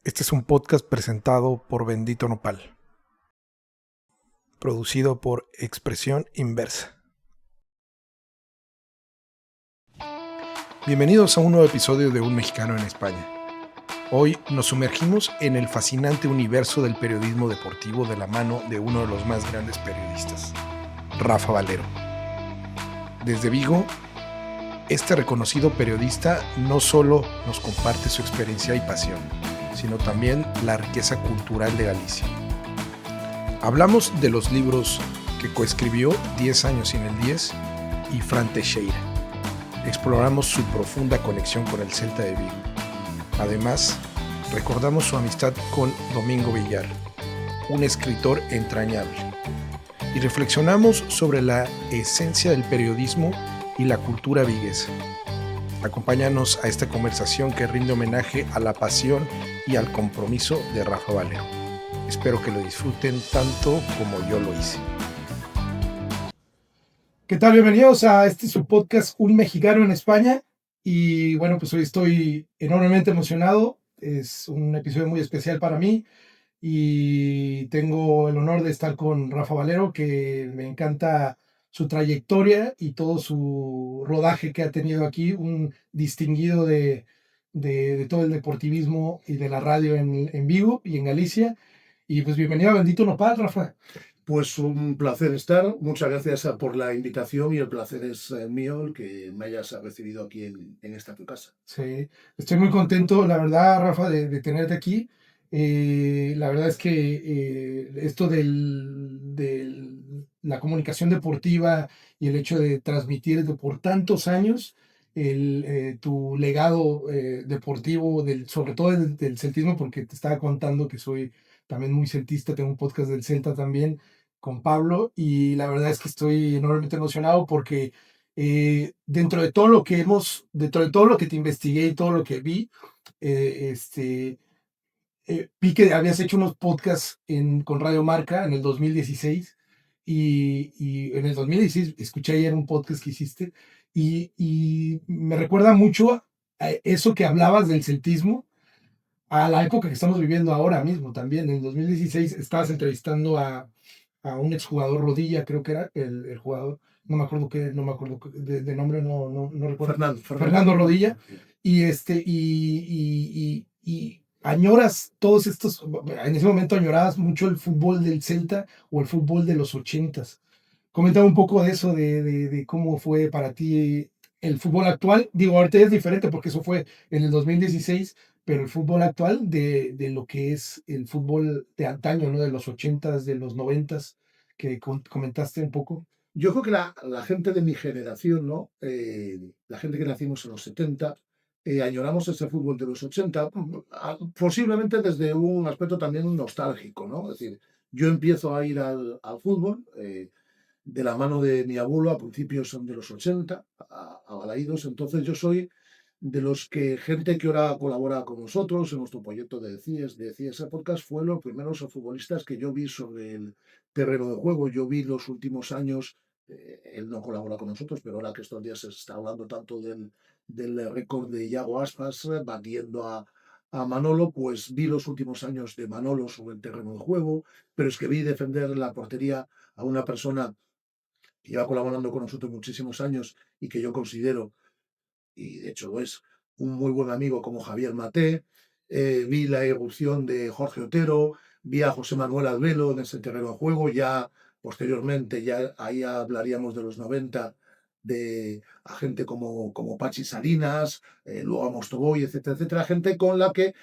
Este es un podcast presentado por Bendito Nopal, producido por Expresión Inversa. Bienvenidos a un nuevo episodio de Un Mexicano en España. Hoy nos sumergimos en el fascinante universo del periodismo deportivo de la mano de uno de los más grandes periodistas, Rafa Valero. Desde Vigo, este reconocido periodista no solo nos comparte su experiencia y pasión, sino también la riqueza cultural de Galicia. Hablamos de los libros que coescribió 10 años sin el 10 y Fran Teixeira. Exploramos su profunda conexión con el Celta de Vigo. Además, recordamos su amistad con Domingo Villar, un escritor entrañable. Y reflexionamos sobre la esencia del periodismo y la cultura viguesa. Acompáñanos a esta conversación que rinde homenaje a la pasión y al compromiso de Rafa Valero. Espero que lo disfruten tanto como yo lo hice. ¿Qué tal? Bienvenidos a su podcast Un Mexicano en España. Y bueno, pues hoy estoy enormemente emocionado. Es un episodio muy especial para mí. Y tengo el honor de estar con Rafa Valero, que me encanta su trayectoria y todo su rodaje que ha tenido aquí. Un distinguido de todo el deportivismo y de la radio en Vigo y en Galicia. Y pues bienvenido a Bendito Nopal, Rafa. Pues un placer estar. Muchas gracias por la invitación y el placer es mío el que me hayas recibido aquí en esta tu casa. Sí, estoy muy contento, la verdad, Rafa, de tenerte aquí. La verdad es que esto de la comunicación deportiva y el hecho de transmitir por tantos años tu legado deportivo, sobre todo del celtismo, porque te estaba contando que soy también muy celtista, tengo un podcast del Celta también con Pablo, y la verdad es que estoy enormemente emocionado porque dentro de todo lo que te investigué y todo lo que vi, eh, este, vi que habías hecho unos podcasts con Radio Marca en el 2016 y en el 2016 escuché ayer un podcast que hiciste y me recuerda mucho a eso que hablabas del celtismo, a la época que estamos viviendo ahora mismo también. En el 2016 estabas entrevistando a un exjugador Rodilla, creo que era el jugador, no me acuerdo de nombre, no recuerdo. Fernando Rodilla, y añoras todos estos, en ese momento añorabas mucho el fútbol del Celta o el fútbol de los ochentas. Comentaba un poco de eso, de cómo fue para ti el fútbol actual. Digo, ahorita es diferente porque eso fue en el 2016, pero el fútbol actual de lo que es el fútbol de antaño, ¿no? De los ochentas, de los noventas, que comentaste un poco. Yo creo que la gente de mi generación, ¿no? La gente que nacimos en los 70, añoramos ese fútbol de los 80, posiblemente desde un aspecto también nostálgico, ¿no? Es decir, yo empiezo a ir al fútbol de la mano de mi abuelo a principios de los 80, a Balaídos, entonces yo soy de los que gente que ahora colabora con nosotros en nuestro proyecto de CIES Podcast fue los primeros futbolistas que yo vi sobre el terreno de juego. Yo vi los últimos años, él no colabora con nosotros, pero ahora que estos días se está hablando tanto del récord de Iago Aspas batiendo a Manolo, pues vi los últimos años de Manolo sobre el terreno de juego, pero es que vi defender la portería a una persona que lleva colaborando con nosotros muchísimos años y que yo considero y de hecho lo es, un muy buen amigo como Javier Maté, vi la evolución de Jorge Otero, vi a José Manuel Albelo en ese terreno de juego, ya posteriormente, ya ahí hablaríamos de los 90, de a gente como Pachi Salinas, luego a Mostoboy, etcétera, etcétera, gente con la que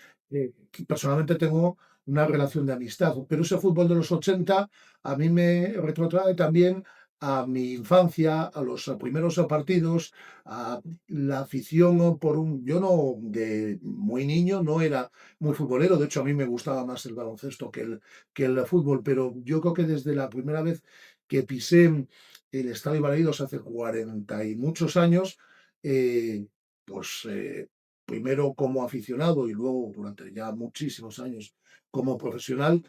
personalmente tengo una relación de amistad. Pero ese fútbol de los 80 a mí me retrotrae también a mi infancia, a los primeros partidos, a la afición por un... Yo no, de muy niño, no era muy futbolero, de hecho a mí me gustaba más el baloncesto que el fútbol, pero yo creo que desde la primera vez que pisé el Estadio Balaídos hace 40 y muchos años, pues primero como aficionado y luego durante ya muchísimos años como profesional,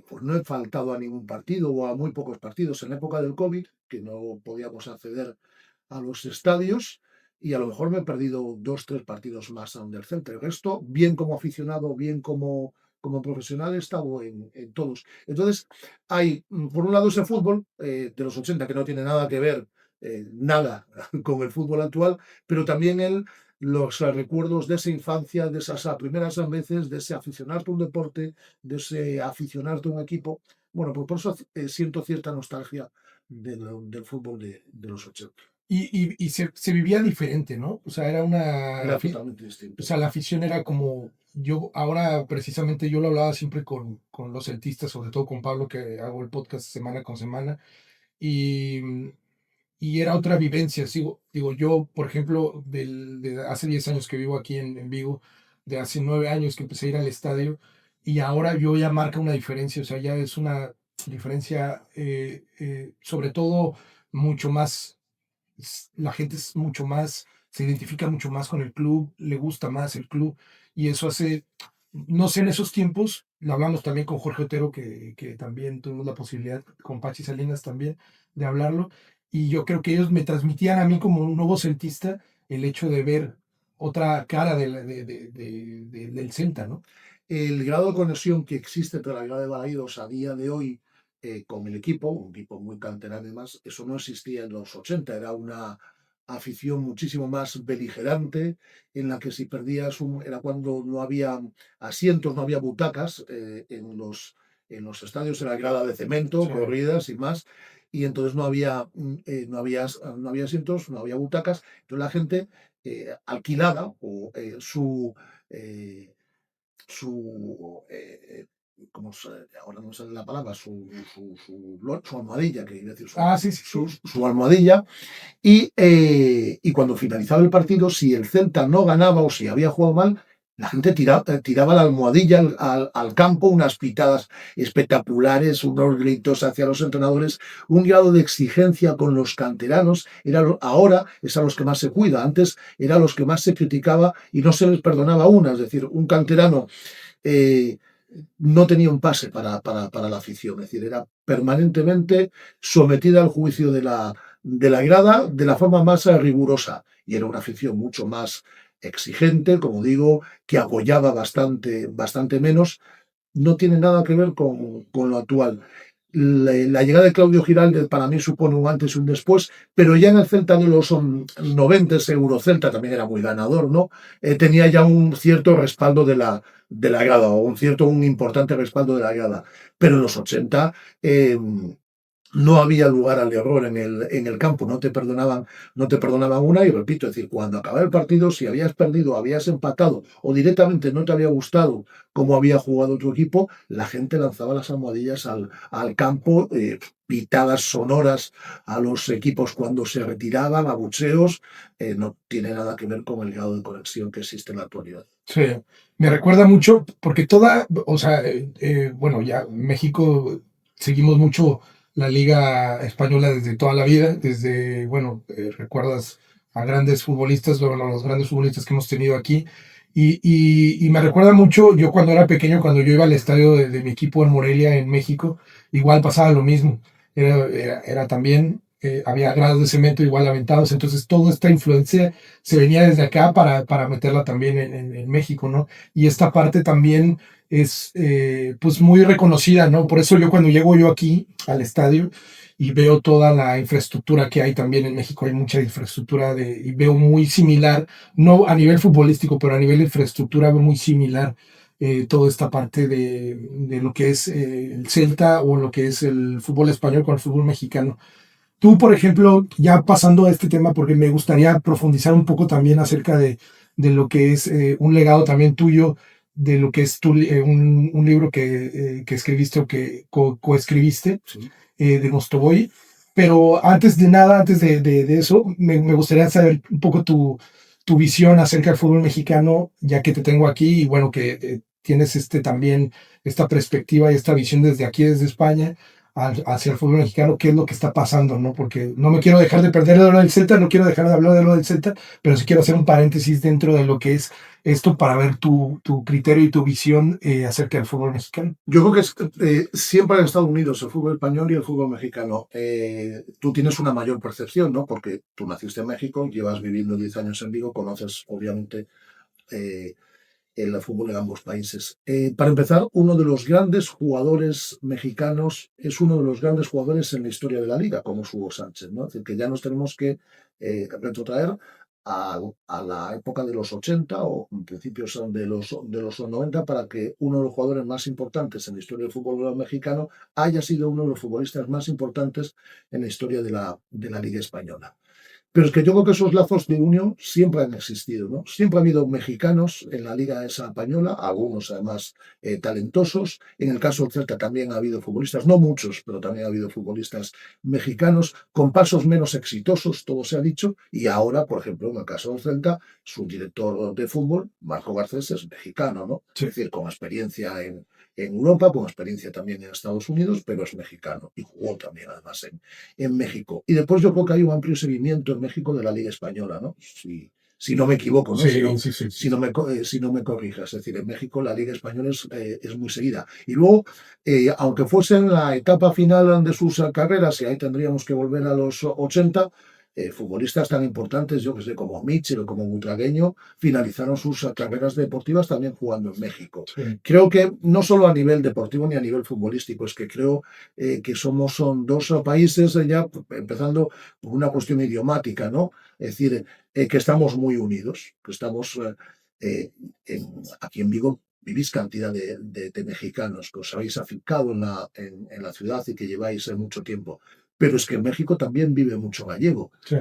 pues no he faltado a ningún partido o a muy pocos partidos en la época del COVID, que no podíamos acceder a los estadios. y a lo mejor me he perdido 2, 3 partidos más aún del Celta. El resto, bien como aficionado, bien como profesional, he estado en todos. Entonces, hay, por un lado, ese fútbol de los 80 que no tiene nada que ver, nada con el fútbol actual, pero también los recuerdos de esa infancia, de esas primeras veces, de ese aficionarte a un deporte, de ese aficionarte a un equipo. Bueno, pues por eso siento cierta nostalgia del fútbol de los 80. Y se vivía diferente, ¿no? O sea, era Era totalmente distinto. o sea, la afición era como, yo ahora precisamente yo lo hablaba siempre con los celtistas, sobre todo con Pablo, que hago el podcast semana con semana, y, y era otra vivencia. Digo, yo, por ejemplo, de hace 10 años que vivo aquí en Vigo, de hace 9 años que empecé a ir al estadio, y ahora yo ya marca una diferencia, o sea, ya es una diferencia, sobre todo mucho más, la gente es mucho más, se identifica mucho más con el club, le gusta más el club, y eso hace, no sé, en esos tiempos, lo hablamos también con Jorge Otero, que también tuvimos la posibilidad, con Pachi Salinas también, de hablarlo, y yo creo que ellos me transmitían a mí como un nuevo celtista el hecho de ver otra cara del Celta, ¿no? El grado de conexión que existe entre la grada de Balaídos a día de hoy con el equipo, un equipo muy canterano además, eso no existía en los 80, era una afición muchísimo más beligerante, en la que si perdías era cuando no había asientos, no había butacas en los estadios, era grada de cemento, Sí. corridas y más, y entonces no había asientos, no había butacas, entonces la gente alquilaba o ¿cómo ahora no me sale la palabra? Su almohadilla, que iba a decir Ah, sí, sí, sí. su almohadilla, y cuando finalizaba el partido, si el Celta no ganaba o si había jugado mal, la gente tiraba la almohadilla al campo, unas pitadas espectaculares, unos gritos hacia los entrenadores, un grado de exigencia con los canteranos. Ahora es a los que más se cuida, antes era a los que más se criticaba y no se les perdonaba una. Es decir, un canterano eh, no tenía un pase para la afición, es decir, era permanentemente sometida al juicio de la grada de la forma más rigurosa, y era una afición mucho más exigente, como digo, que apoyaba bastante menos. No tiene nada que ver con lo actual. La llegada de Claudio Giraldes para mí supone un antes y un después, pero ya en el Celta de los 90, Eurocelta también era muy ganador, ¿no? Tenía ya un cierto respaldo de la grada, o un importante respaldo de la grada. Pero en los 80 no había lugar al error en el campo, no te perdonaban una, y repito, es decir, cuando acababa el partido, si habías perdido, habías empatado o directamente no te había gustado cómo había jugado tu equipo, la gente lanzaba las almohadillas al campo, pitadas sonoras a los equipos cuando se retiraban, abucheos. No tiene nada que ver con el grado de conexión que existe en la actualidad. Sí, me recuerda mucho porque o sea, bueno, ya México seguimos mucho la Liga Española desde toda la vida, desde, bueno, recuerdas a grandes futbolistas, bueno, los grandes futbolistas que hemos tenido aquí, y me recuerda mucho, yo cuando era pequeño, cuando yo iba al estadio de mi equipo en Morelia, en México, igual pasaba lo mismo, era también, había grados de cemento igual aventados, entonces toda esta influencia se venía desde acá para meterla también en México, ¿no? Y esta parte también es pues muy reconocida, ¿no? Por eso yo cuando llego yo aquí al estadio y veo toda la infraestructura que hay también en México, hay mucha infraestructura y veo muy similar, no a nivel futbolístico, pero a nivel de infraestructura veo muy similar toda esta parte de lo que es el Celta o lo que es el fútbol español con el fútbol mexicano. Tú, por ejemplo, ya pasando a este tema, porque me gustaría profundizar un poco también acerca de lo que es un legado también tuyo, de lo que es un libro que escribiste o que coescribiste, Sí. de Mostovoy. Pero antes de nada, antes de eso, me gustaría saber un poco tu visión acerca del fútbol mexicano, ya que te tengo aquí y bueno, que tienes también esta perspectiva y esta visión desde aquí, desde España. hacia el fútbol mexicano, qué es lo que está pasando, ¿no? Porque no me quiero dejar de perder de lo del Celta, no quiero dejar de hablar de lo del Celta, pero sí quiero hacer un paréntesis dentro de lo que es esto para ver tu criterio y tu visión acerca del fútbol mexicano. Yo creo que siempre han estado unidos el fútbol español y el fútbol mexicano. Tú tienes una mayor percepción, ¿no? Porque tú naciste en México, llevas viviendo 10 años en Vigo, conoces obviamente eh, el fútbol en ambos países. Para empezar, uno de los grandes jugadores mexicanos es uno de los grandes jugadores en la historia de la liga, como es Hugo Sánchez, ¿no? Es decir, que ya nos tenemos que retrotraer a la época de los 80 o principios de los 90 para que uno de los jugadores más importantes en la historia del fútbol mexicano haya sido uno de los futbolistas más importantes en la historia de la Liga Española. Pero es que yo creo que esos lazos de unión siempre han existido, ¿no? Siempre ha habido mexicanos en la Liga esa española, algunos además talentosos. En el caso del Celta también ha habido futbolistas, no muchos, pero también ha habido futbolistas mexicanos con pasos menos exitosos, todo se ha dicho. Y ahora, por ejemplo, en el caso del Celta, su director de fútbol, Marco Garcés, es mexicano, ¿no? Sí. Es decir, con experiencia en Europa, con experiencia también en Estados Unidos, pero es mexicano y jugó también además en México. Y después yo creo que hay un amplio seguimiento en México de la Liga Española, ¿no? Si no me equivoco, ¿no? Sí, sí, sí. Si no me corrijas. Es decir, en México la Liga Española es muy seguida. Y luego, aunque fuese en la etapa final de sus carreras, y ahí tendríamos que volver a los 80, futbolistas tan importantes, yo que sé, como Mitchell o como Butragueño, finalizaron sus carreras deportivas también jugando en México. Sí. Creo que no solo a nivel deportivo ni a nivel futbolístico, es que creo que son dos países ya empezando por una cuestión idiomática, ¿no? Es decir, que estamos muy unidos, que estamos aquí en Vigo. Vivís cantidad de mexicanos que os habéis afincado en la ciudad y que lleváis mucho tiempo. Pero es que en México también vive mucho gallego. Sí.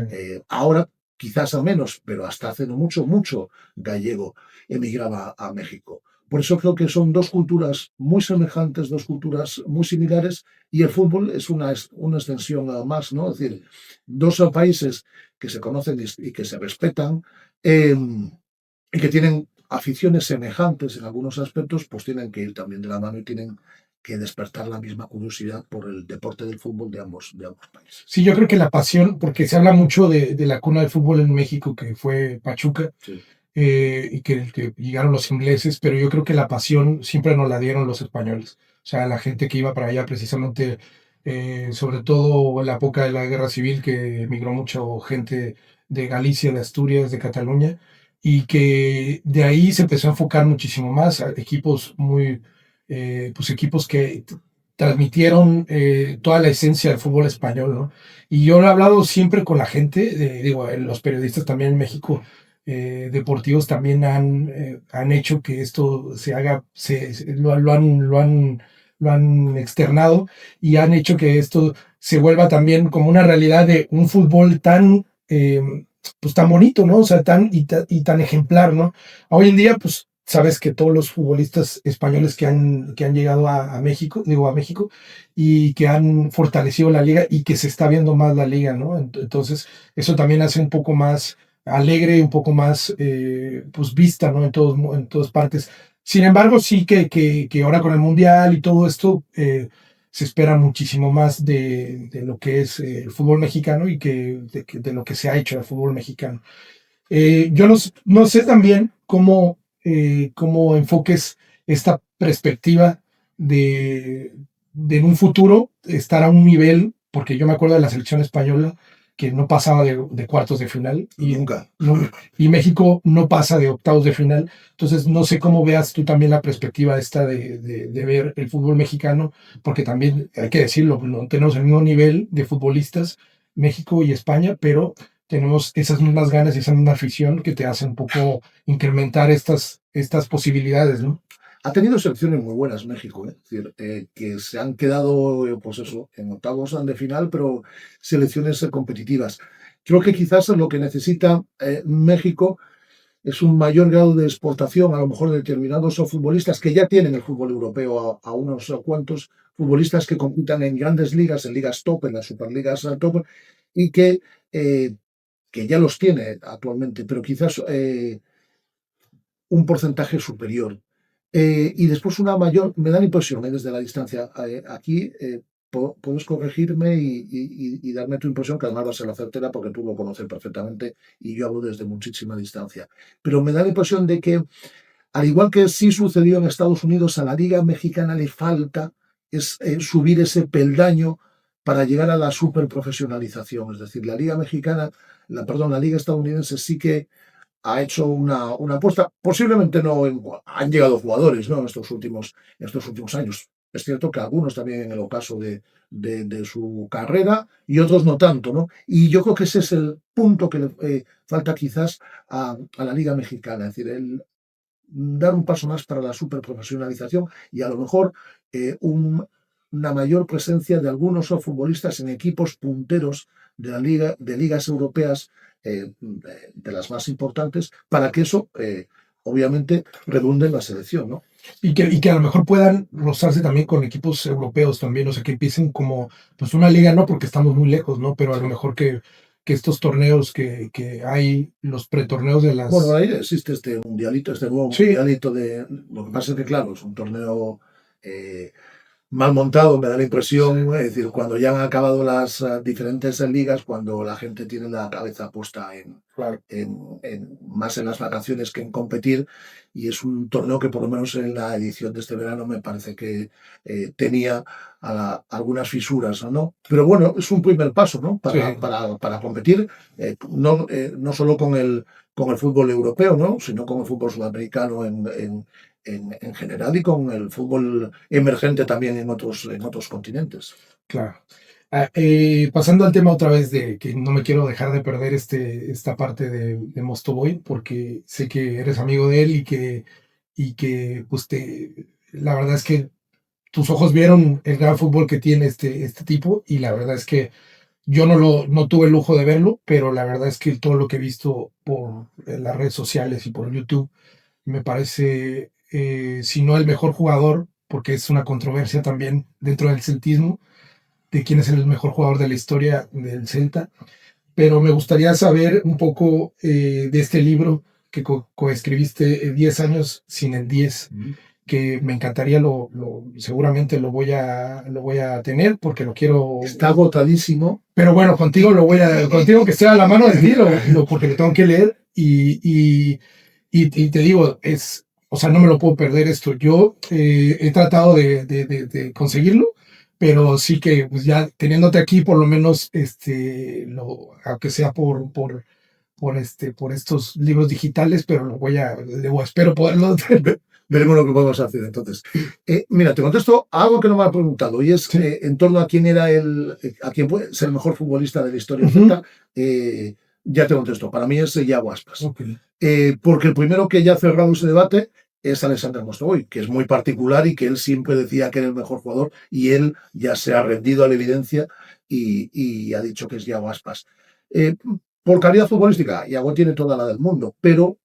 Ahora quizás a menos, pero hasta hace no mucho, mucho gallego emigraba a México. Por eso creo que son dos culturas muy semejantes, dos culturas muy similares, y el fútbol es una extensión más, ¿no? Es decir, dos países que se conocen y que se respetan y que tienen aficiones semejantes en algunos aspectos, pues tienen que ir también de la mano y tienen que despertar la misma curiosidad por el deporte del fútbol de ambos países. Sí, yo creo que la pasión, porque se habla mucho de la cuna del fútbol en México, que fue Pachuca, Sí. y que llegaron los ingleses, pero yo creo que la pasión siempre nos la dieron los españoles. O sea, la gente que iba para allá precisamente, sobre todo en la época de la Guerra Civil, que emigró mucha gente de Galicia, de Asturias, de Cataluña, y que de ahí se empezó a enfocar muchísimo más a equipos pues equipos que transmitieron toda la esencia del fútbol español, ¿no? Y yo he hablado siempre con la gente, digo, los periodistas también en México, deportivos también han hecho que esto se haga, lo han externado y han hecho que esto se vuelva también como una realidad de un fútbol tan, pues tan bonito, ¿no? O sea, y tan ejemplar, ¿no? Hoy en día, pues sabes que todos los futbolistas españoles que han llegado a México, digo a México, y que han fortalecido la liga y que se está viendo más la liga, ¿no? Entonces, eso también hace un poco más alegre, un poco más pues vista, ¿no? En todas partes. Sin embargo, sí que ahora con el Mundial y todo esto se espera muchísimo más de lo que es el fútbol mexicano y de lo que se ha hecho el fútbol mexicano. Yo no sé también cómo enfoques esta perspectiva de en un futuro estar a un nivel, porque yo me acuerdo de la selección española que no pasaba de cuartos de final Nunca. y México no pasa de octavos de final. Entonces, no sé cómo veas tú también la perspectiva esta de ver el fútbol mexicano, porque también hay que decirlo, no tenemos el mismo nivel de futbolistas México y España, pero tenemos esas mismas ganas y esa misma afición que te hace un poco incrementar estas posibilidades, ¿no? Ha tenido selecciones muy buenas México, es decir, que se han quedado, pues eso, en octavos de final, pero selecciones competitivas. Creo que quizás lo que necesita México es un mayor grado de exportación, a lo mejor de determinados futbolistas que ya tienen el fútbol europeo a unos cuantos futbolistas que compitan en grandes ligas, en ligas top, en las superligas top, y que ya los tiene actualmente, pero quizás un porcentaje superior. Y después una mayor, me da la impresión desde la distancia aquí, puedes corregirme y darme tu impresión, que además va a ser la certera porque tú lo conoces perfectamente y yo hablo desde muchísima distancia. Pero me da la impresión de que, al igual que sí sucedió en Estados Unidos, a la Liga Mexicana le falta subir ese peldaño para llegar a la superprofesionalización. Es decir, la Liga Mexicana, la Liga estadounidense sí que ha hecho una apuesta. Posiblemente no han llegado jugadores, ¿no? En estos últimos años. Es cierto que algunos también en el ocaso de su carrera y otros no tanto, ¿no? Y yo creo que ese es el punto que le falta quizás a la Liga Mexicana, es decir, el dar un paso más para la superprofesionalización y a lo mejor una mayor presencia de algunos futbolistas en equipos punteros de la liga, de ligas europeas, de las más importantes, para que eso obviamente redunde en la selección, ¿no? Y que a lo mejor puedan rozarse también con equipos europeos también, o sea, que empiecen como, pues una liga, no, porque estamos muy lejos, ¿no? Pero a lo mejor que estos torneos que hay, los pretorneos de Bueno, las... ahí existe este mundialito, este nuevo Sí, mundialito de. Lo que pasa es que, claro, es un torneo mal montado, me da la impresión, es decir, cuando ya han acabado las diferentes ligas, cuando la gente tiene la cabeza puesta claro. más en las vacaciones que en competir, y es un torneo que por lo menos en la edición de este verano me parece que tenía algunas fisuras, ¿no? Pero bueno, es un primer paso, ¿no? Sí, Para competir, no solo con el fútbol europeo, ¿no? Sino con el fútbol sudamericano en general y con el fútbol emergente también en otros continentes. claro. Pasando al tema otra vez de que no me quiero dejar de perder esta parte de Mostovoy, porque sé que eres amigo de él y que pues la verdad es que tus ojos vieron el gran fútbol que tiene este tipo, y la verdad es que yo no tuve el lujo de verlo, pero la verdad es que todo lo que he visto por las redes sociales y por YouTube me parece, si no el mejor jugador, porque es una controversia también dentro del celtismo, de quién es el mejor jugador de la historia del Celta. Pero me gustaría saber un poco de este libro que coescribiste, 10 años sin el 10, que me encantaría, seguramente lo voy a tener porque lo quiero. Está agotadísimo. Pero bueno, contigo que esté a la mano de ti, porque lo tengo que leer y te digo, o sea, no me lo puedo perder esto. Yo he tratado de conseguirlo, pero sí que pues ya teniéndote aquí, por lo menos, aunque sea por estos libros digitales, pero espero poderlo tener. Veremos lo que podemos hacer entonces. Mira, te contesto algo que no me ha preguntado y es Sí. en torno a quién era a quién puede ser el mejor futbolista de la historia Ujú. celta. Ya te contesto. Para mí es Iago Aspas. Ok. Porque el primero que ya ha cerrado ese debate es Alexander Mostovoy, que es muy particular y que él siempre decía que era el mejor jugador y él ya se ha rendido a la evidencia y ha dicho que es Iago Aspas. Eh, por calidad futbolística, Iago tiene toda la del mundo, pero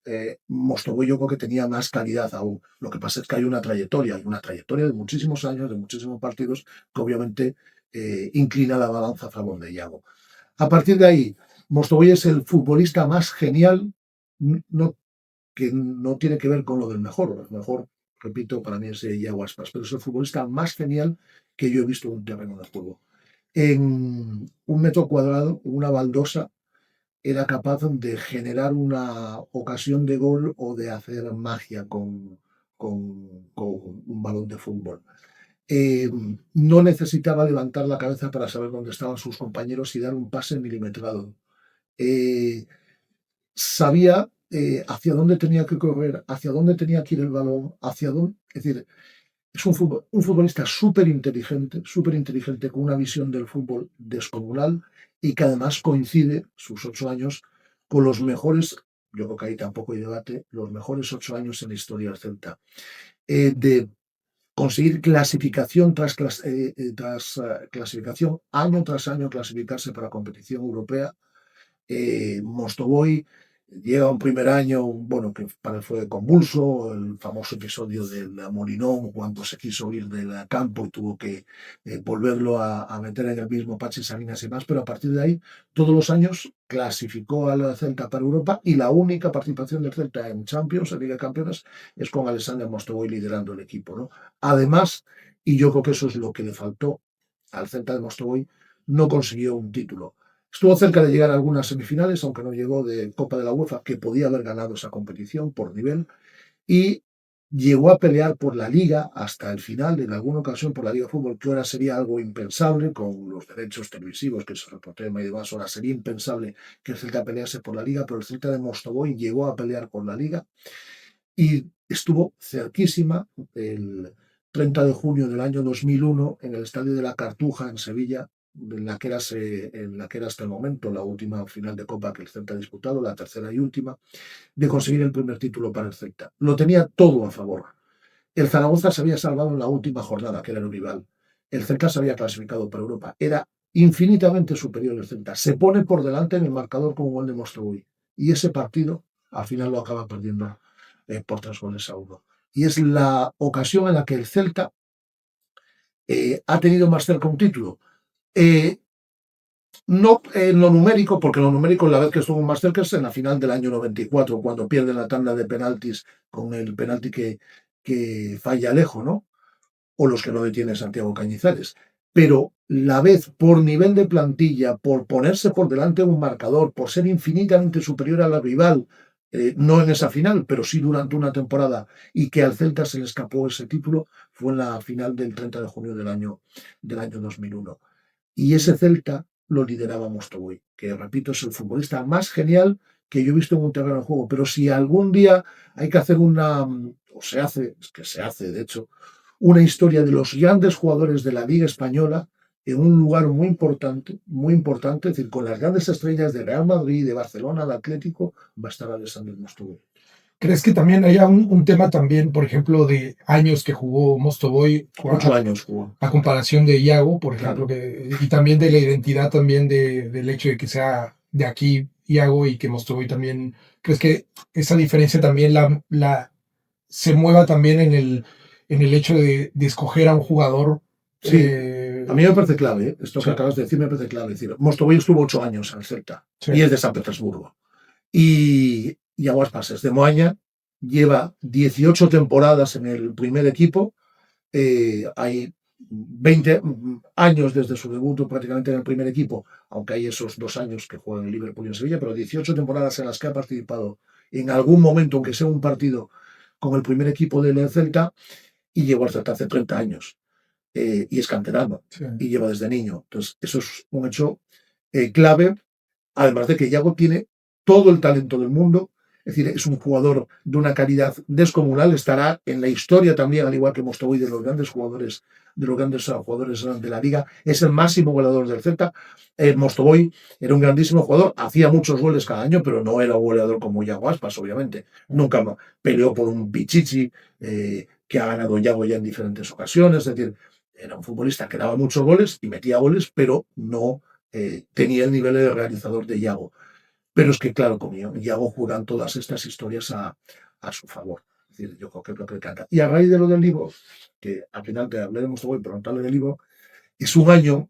Mostovoy yo creo que tenía más calidad aún. Lo que pasa es que hay una trayectoria de muchísimos años, de muchísimos partidos, que obviamente inclina la balanza a favor de Iago. A partir de ahí, Mostovoy es el futbolista más genial, no, que no tiene que ver con lo del mejor. El mejor, repito, para mí es Iago Aspas, pero es el futbolista más genial que yo he visto en un terreno de juego. En un metro cuadrado, en una baldosa, era capaz de generar una ocasión de gol o de hacer magia con un balón de fútbol. No necesitaba levantar la cabeza para saber dónde estaban sus compañeros y dar un pase milimetrado. Sabía hacia dónde tenía que correr, hacia dónde tenía que ir el balón, hacia dónde. Es decir, es un futbolista súper inteligente, con una visión del fútbol descomunal y que además coincide sus 8 años con los mejores, yo creo que ahí tampoco hay debate, los mejores 8 años en la historia del Celta. De conseguir clasificación tras clasificación, año tras año clasificarse para competición europea. Mostovoy llega un primer año, bueno, que para él fue convulso, el famoso episodio del Molinón, cuando se quiso ir del campo y tuvo que volverlo a meter en el mismo Pachi Salinas y más, pero a partir de ahí, todos los años clasificó al Celta para Europa y la única participación del Celta en Champions, en Liga de Campeones, es con Alexander Mostovoy liderando el equipo, ¿no? Además, y yo creo que eso es lo que le faltó al Celta de Mostovoy, no consiguió un título. Estuvo cerca de llegar a algunas semifinales, aunque no llegó, de Copa de la UEFA, que podía haber ganado esa competición por nivel, y llegó a pelear por la Liga hasta el final, en alguna ocasión por la Liga de Fútbol, que ahora sería algo impensable con los derechos televisivos que se reportema y demás. Ahora sería impensable que el Celta pelease por la Liga, pero el Celta de Mostovoy llegó a pelear por la Liga y estuvo cerquísima el 30 de junio del año 2001 en el Estadio de la Cartuja en Sevilla, en la que era hasta el momento la última final de Copa que el Celta ha disputado, la tercera y última, de conseguir el primer título para el Celta. Lo tenía todo a favor. El Zaragoza se había salvado en la última jornada, que era el rival. El Celta se había clasificado para Europa. Era infinitamente superior el Celta. Se pone por delante en el marcador con un gol de Mostrobuy. Y ese partido, al final, lo acaba perdiendo por 3 goles a 1. Y es la ocasión en la que el Celta ha tenido más cerca un título. No en lo numérico, porque en lo numérico la vez que estuvo más cerca es en la final del año 94, cuando pierden la tanda de penaltis con el penalti que falla Alejo, ¿no? O los que no detiene Santiago Cañizares. Pero la vez por nivel de plantilla, por ponerse por delante de un marcador, por ser infinitamente superior a la rival, no en esa final, pero sí durante una temporada, y que al Celta se le escapó ese título, fue en la final del 30 de junio del año 2001. Y ese Celta lo lideraba Mostovoy, que repito, es el futbolista más genial que yo he visto en un terreno de juego. Pero si algún día hay que hacer o se hace, es que se hace de hecho, una historia de los grandes jugadores de la Liga Española en un lugar muy importante, es decir, con las grandes estrellas de Real Madrid, de Barcelona, de Atlético, va a estar Alessandro Mostovoy. ¿Crees que también haya un tema también, por ejemplo, de años que jugó Mostovoy 8 años jugó. a comparación de Iago, por ejemplo, Claro. y también de la identidad también del hecho de que sea de aquí Iago y que Mostovoy también, ¿crees que esa diferencia también se mueva también en el hecho de escoger a un jugador? Sí, a mí me parece clave, ¿eh? Esto que Sí, acabas de decir me parece clave. Es decir, Mostovoy estuvo 8 años en el Celta sí, y es de San Petersburgo. Y Aguas Pases de Moaña lleva 18 temporadas en el primer equipo. Hay 20 años desde su debut prácticamente en el primer equipo, aunque hay esos 2 años que juega en el Liverpool y en Sevilla, pero 18 temporadas en las que ha participado en algún momento, aunque sea un partido, con el primer equipo del Celta, y llegó al Celta hace 30 años. Y es canterano sí. y lleva desde niño. Entonces, eso es un hecho clave, además de que Iago tiene todo el talento del mundo. Es decir, es un jugador de una calidad descomunal, estará en la historia también, al igual que Mostovoy, de los grandes jugadores, de la liga. Es el máximo goleador del Celta. Mostovoy era un grandísimo jugador, hacía muchos goles cada año, pero no era un goleador como Iago Aspas, obviamente. Nunca peleó por un Pichichi que ha ganado Iago ya en diferentes ocasiones. Es decir, era un futbolista que daba muchos goles y metía goles, pero no tenía el nivel de realizador de Iago. Pero es que, claro, con Iago juegan todas estas historias a su favor. Es decir, yo creo que es lo que le canta. Y a raíz de lo del libro, que al final te hablaremos hoy, pero no del libro, es un año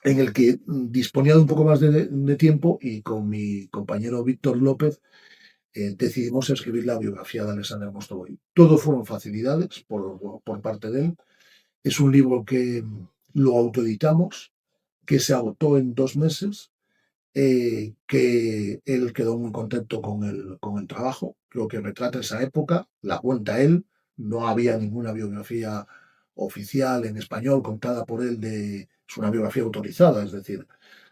en el que disponía de un poco más de tiempo y con mi compañero Víctor López decidimos escribir la biografía de Alexander Mostovoy. Todo fueron facilidades por parte de él. Es un libro que lo autoeditamos, que se agotó en 2 meses, que él quedó muy contento con el trabajo. Creo que retrata esa época, la cuenta él. No había ninguna biografía oficial en español contada por él. Es una biografía autorizada, es decir,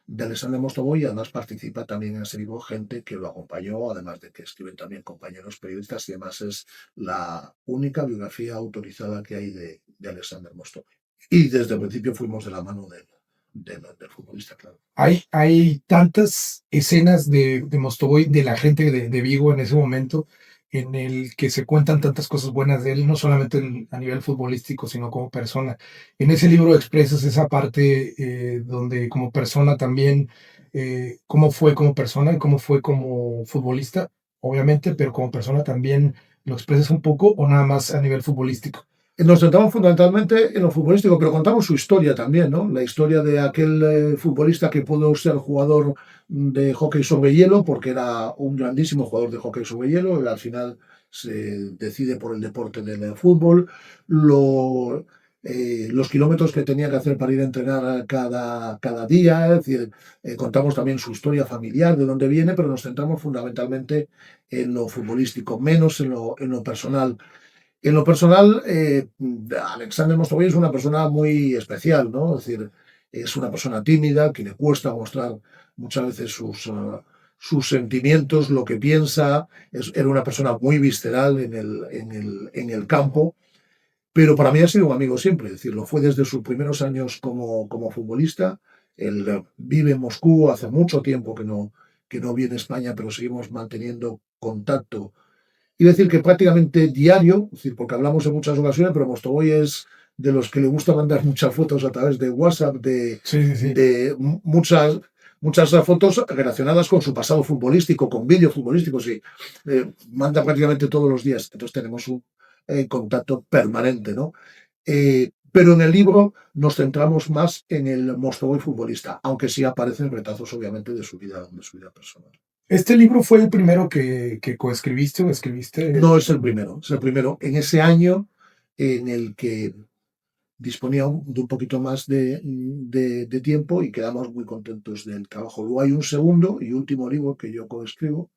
de Alexander Mostovoy. Además participa también en ese libro gente que lo acompañó, además de que escriben también compañeros periodistas, y además es la única biografía autorizada que hay de Alexander Mostovoy. Y desde el principio fuimos de la mano del futbolista, claro. Hay tantas escenas de Mostovoy, de la gente de Vigo en ese momento, en el que se cuentan tantas cosas buenas de él, no solamente a nivel futbolístico, sino como persona. En ese libro expresas esa parte donde como persona también, cómo fue como persona y cómo fue como futbolista, obviamente, pero como persona también lo expresas un poco o nada más a nivel futbolístico. Nos centramos fundamentalmente en lo futbolístico, pero contamos su historia también, ¿no? La historia de aquel futbolista que pudo ser jugador de hockey sobre hielo, porque era un grandísimo jugador de hockey sobre hielo. Él al final se decide por el deporte del fútbol. los kilómetros que tenía que hacer para ir a entrenar cada día, es decir, contamos también su historia familiar, de dónde viene, pero nos centramos fundamentalmente en lo futbolístico, menos en lo personal. En lo personal, Alexander Mostovoy es una persona muy especial, ¿no? Es decir, es una persona tímida, que le cuesta mostrar muchas veces sus sentimientos, lo que piensa. Era una persona muy visceral en el campo, pero para mí ha sido un amigo siempre. Es decir, lo fue desde sus primeros años como futbolista. Él vive en Moscú, hace mucho tiempo que no viene a España, pero seguimos manteniendo contacto. Y decir que prácticamente diario, es decir, porque hablamos en muchas ocasiones, pero Mostovoy es de los que le gusta mandar muchas fotos a través de WhatsApp, Sí, sí, sí. muchas fotos relacionadas con su pasado futbolístico, con vídeos futbolísticos, y manda prácticamente todos los días. Entonces tenemos un contacto permanente, ¿no? Pero en el libro nos centramos más en el Mostovoy futbolista, aunque sí aparecen retazos, obviamente, de su vida personal. ¿Este libro fue el primero que coescribiste o escribiste? No es el primero, es el primero. En ese año en el que disponía de un poquito más de tiempo y quedamos muy contentos del trabajo. Luego hay un segundo y último libro que yo coescribo,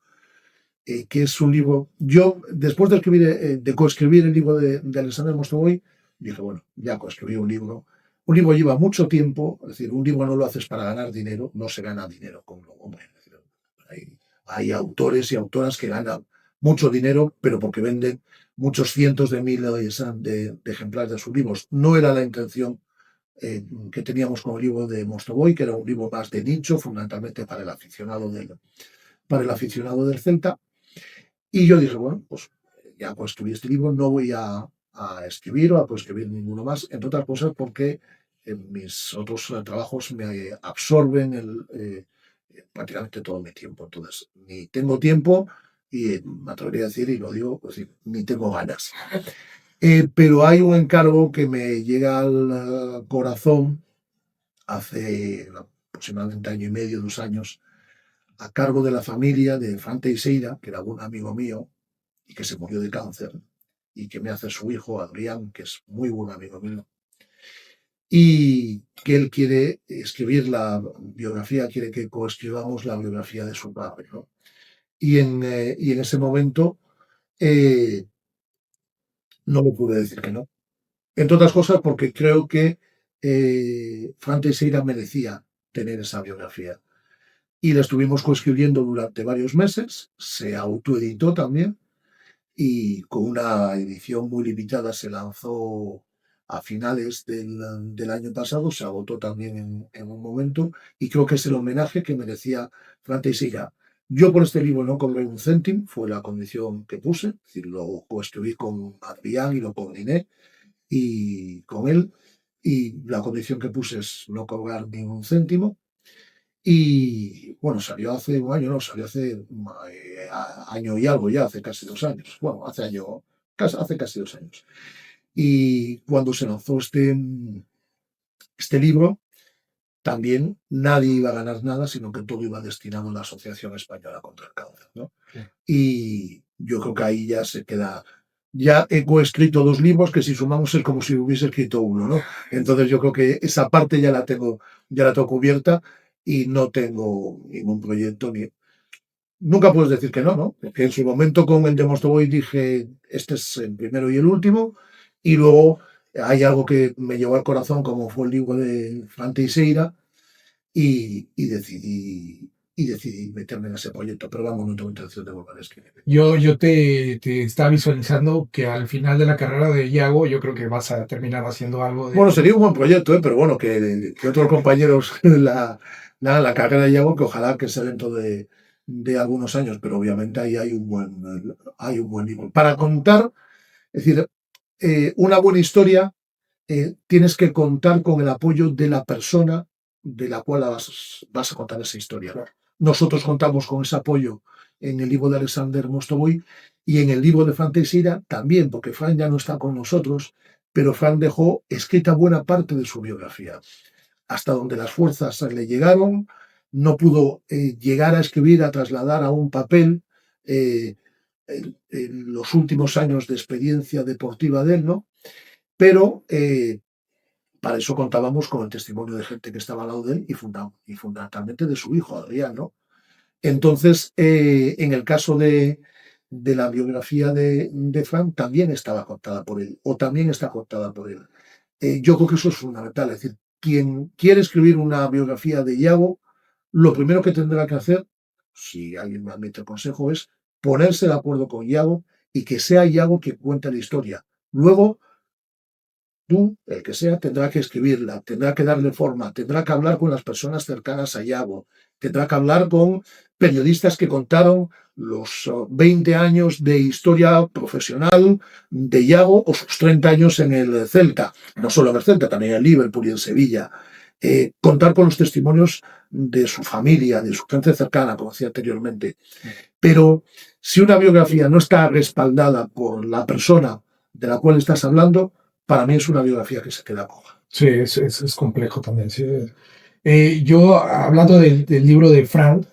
que es un libro. Yo, después de de coescribir el libro de Alexander Mostovoy, dije, bueno, ya coescribí un libro. Un libro lleva mucho tiempo, es decir, un libro no lo haces para ganar dinero, no se gana dinero con lo hombre. Es decir, hay autores y autoras que ganan mucho dinero, pero porque venden muchos cientos de miles de ejemplares de sus libros. No era la intención que teníamos con el libro de Mostovoy, que era un libro más de nicho, fundamentalmente para el aficionado del Celta. Y yo dije, bueno, pues ya pues escribí este libro, no voy a escribir o a escribir ninguno más, entre otras cosas porque mis otros trabajos me absorben prácticamente todo mi tiempo. Entonces, ni tengo tiempo y me atrevería a decir, y lo digo, pues, ni tengo ganas. Pero hay un encargo que me llega al corazón hace aproximadamente año y medio, 2 años, a cargo de la familia de Fran Teixeira, que era un amigo mío y que se murió de cáncer, y que me hace su hijo, Adrián, que es muy buen amigo mío, y que él quiere escribir la biografía, quiere que coescribamos la biografía de su padre, ¿no? Y en ese momento eh, no le pude decir que no. Entre otras cosas porque creo que Fran Teixeira merecía tener esa biografía. Y la estuvimos coescribiendo durante varios meses, se autoeditó también, y con una edición muy limitada se lanzó a finales del año pasado, se agotó también en un momento, y creo que es el homenaje que merecía Fran Teixeira. Yo por este libro no cobré un céntimo, fue la condición que puse, es decir, lo coescribí con Adrián y lo coordiné y con él, y la condición que puse es no cobrar ningún céntimo. Y bueno, salió hace un año, no, salió hace año y algo ya, hace casi 2 años. Bueno, hace casi 2 años. Y cuando se lanzó este libro, también nadie iba a ganar nada, sino que todo iba destinado a la Asociación Española contra el Cáncer, ¿no? Sí. Y yo creo que ahí ya se queda. Ya he coescrito 2 libros que si sumamos es como si hubiese escrito uno, ¿no? Entonces yo creo que esa parte ya la tengo cubierta y no tengo ningún proyecto ni. Nunca puedes decir que no, ¿no? Porque en su momento con el de Mostovoy dije, este es el primero y el último, y luego hay algo que me llevó al corazón, como fue el libro de Fran Teixeira, y decidí meterme en ese proyecto, pero vamos, no tengo intención de volver a escribir. Yo te estaba visualizando que al final de la carrera de Iago, yo creo que vas a terminar haciendo algo de. Bueno, sería un buen proyecto, pero bueno, que otros compañeros la carrera de Iago, que ojalá que sea dentro de algunos años, pero obviamente ahí hay un buen libro. Para contar, es decir, una buena historia, tienes que contar con el apoyo de la persona de la cual vas a contar esa historia. Claro. Nosotros contamos con ese apoyo en el libro de Alexander Mostovoy y en el libro de Fran Teixeira también, porque Fran ya no está con nosotros, pero Fran dejó escrita buena parte de su biografía. Hasta donde las fuerzas le llegaron, no pudo llegar a escribir, a trasladar a un papel en los últimos años de experiencia deportiva de él, ¿no? Pero para eso contábamos con el testimonio de gente que estaba al lado de él y fundamentalmente de su hijo, Adrián, ¿no? Entonces, en el caso de la biografía de Frank, también estaba contada por él, o también está contada por él. Yo creo que eso es fundamental. Es decir, quien quiere escribir una biografía de Iago, lo primero que tendrá que hacer, si alguien me admite el consejo, es ponerse de acuerdo con Iago y que sea Iago quien cuente la historia. Luego, tú, el que sea, tendrá que escribirla, tendrá que darle forma, tendrá que hablar con las personas cercanas a Iago, tendrá que hablar con periodistas que contaron los 20 años de historia profesional de Iago o sus 30 años en el Celta, no solo en el Celta, también en Liverpool y en Sevilla. Contar con los testimonios de su familia, de su gente cercana, como decía anteriormente. Pero si una biografía no está respaldada por la persona de la cual estás hablando, para mí es una biografía que se queda coja. Sí, es complejo también. Sí. Yo, hablando del libro de Frank,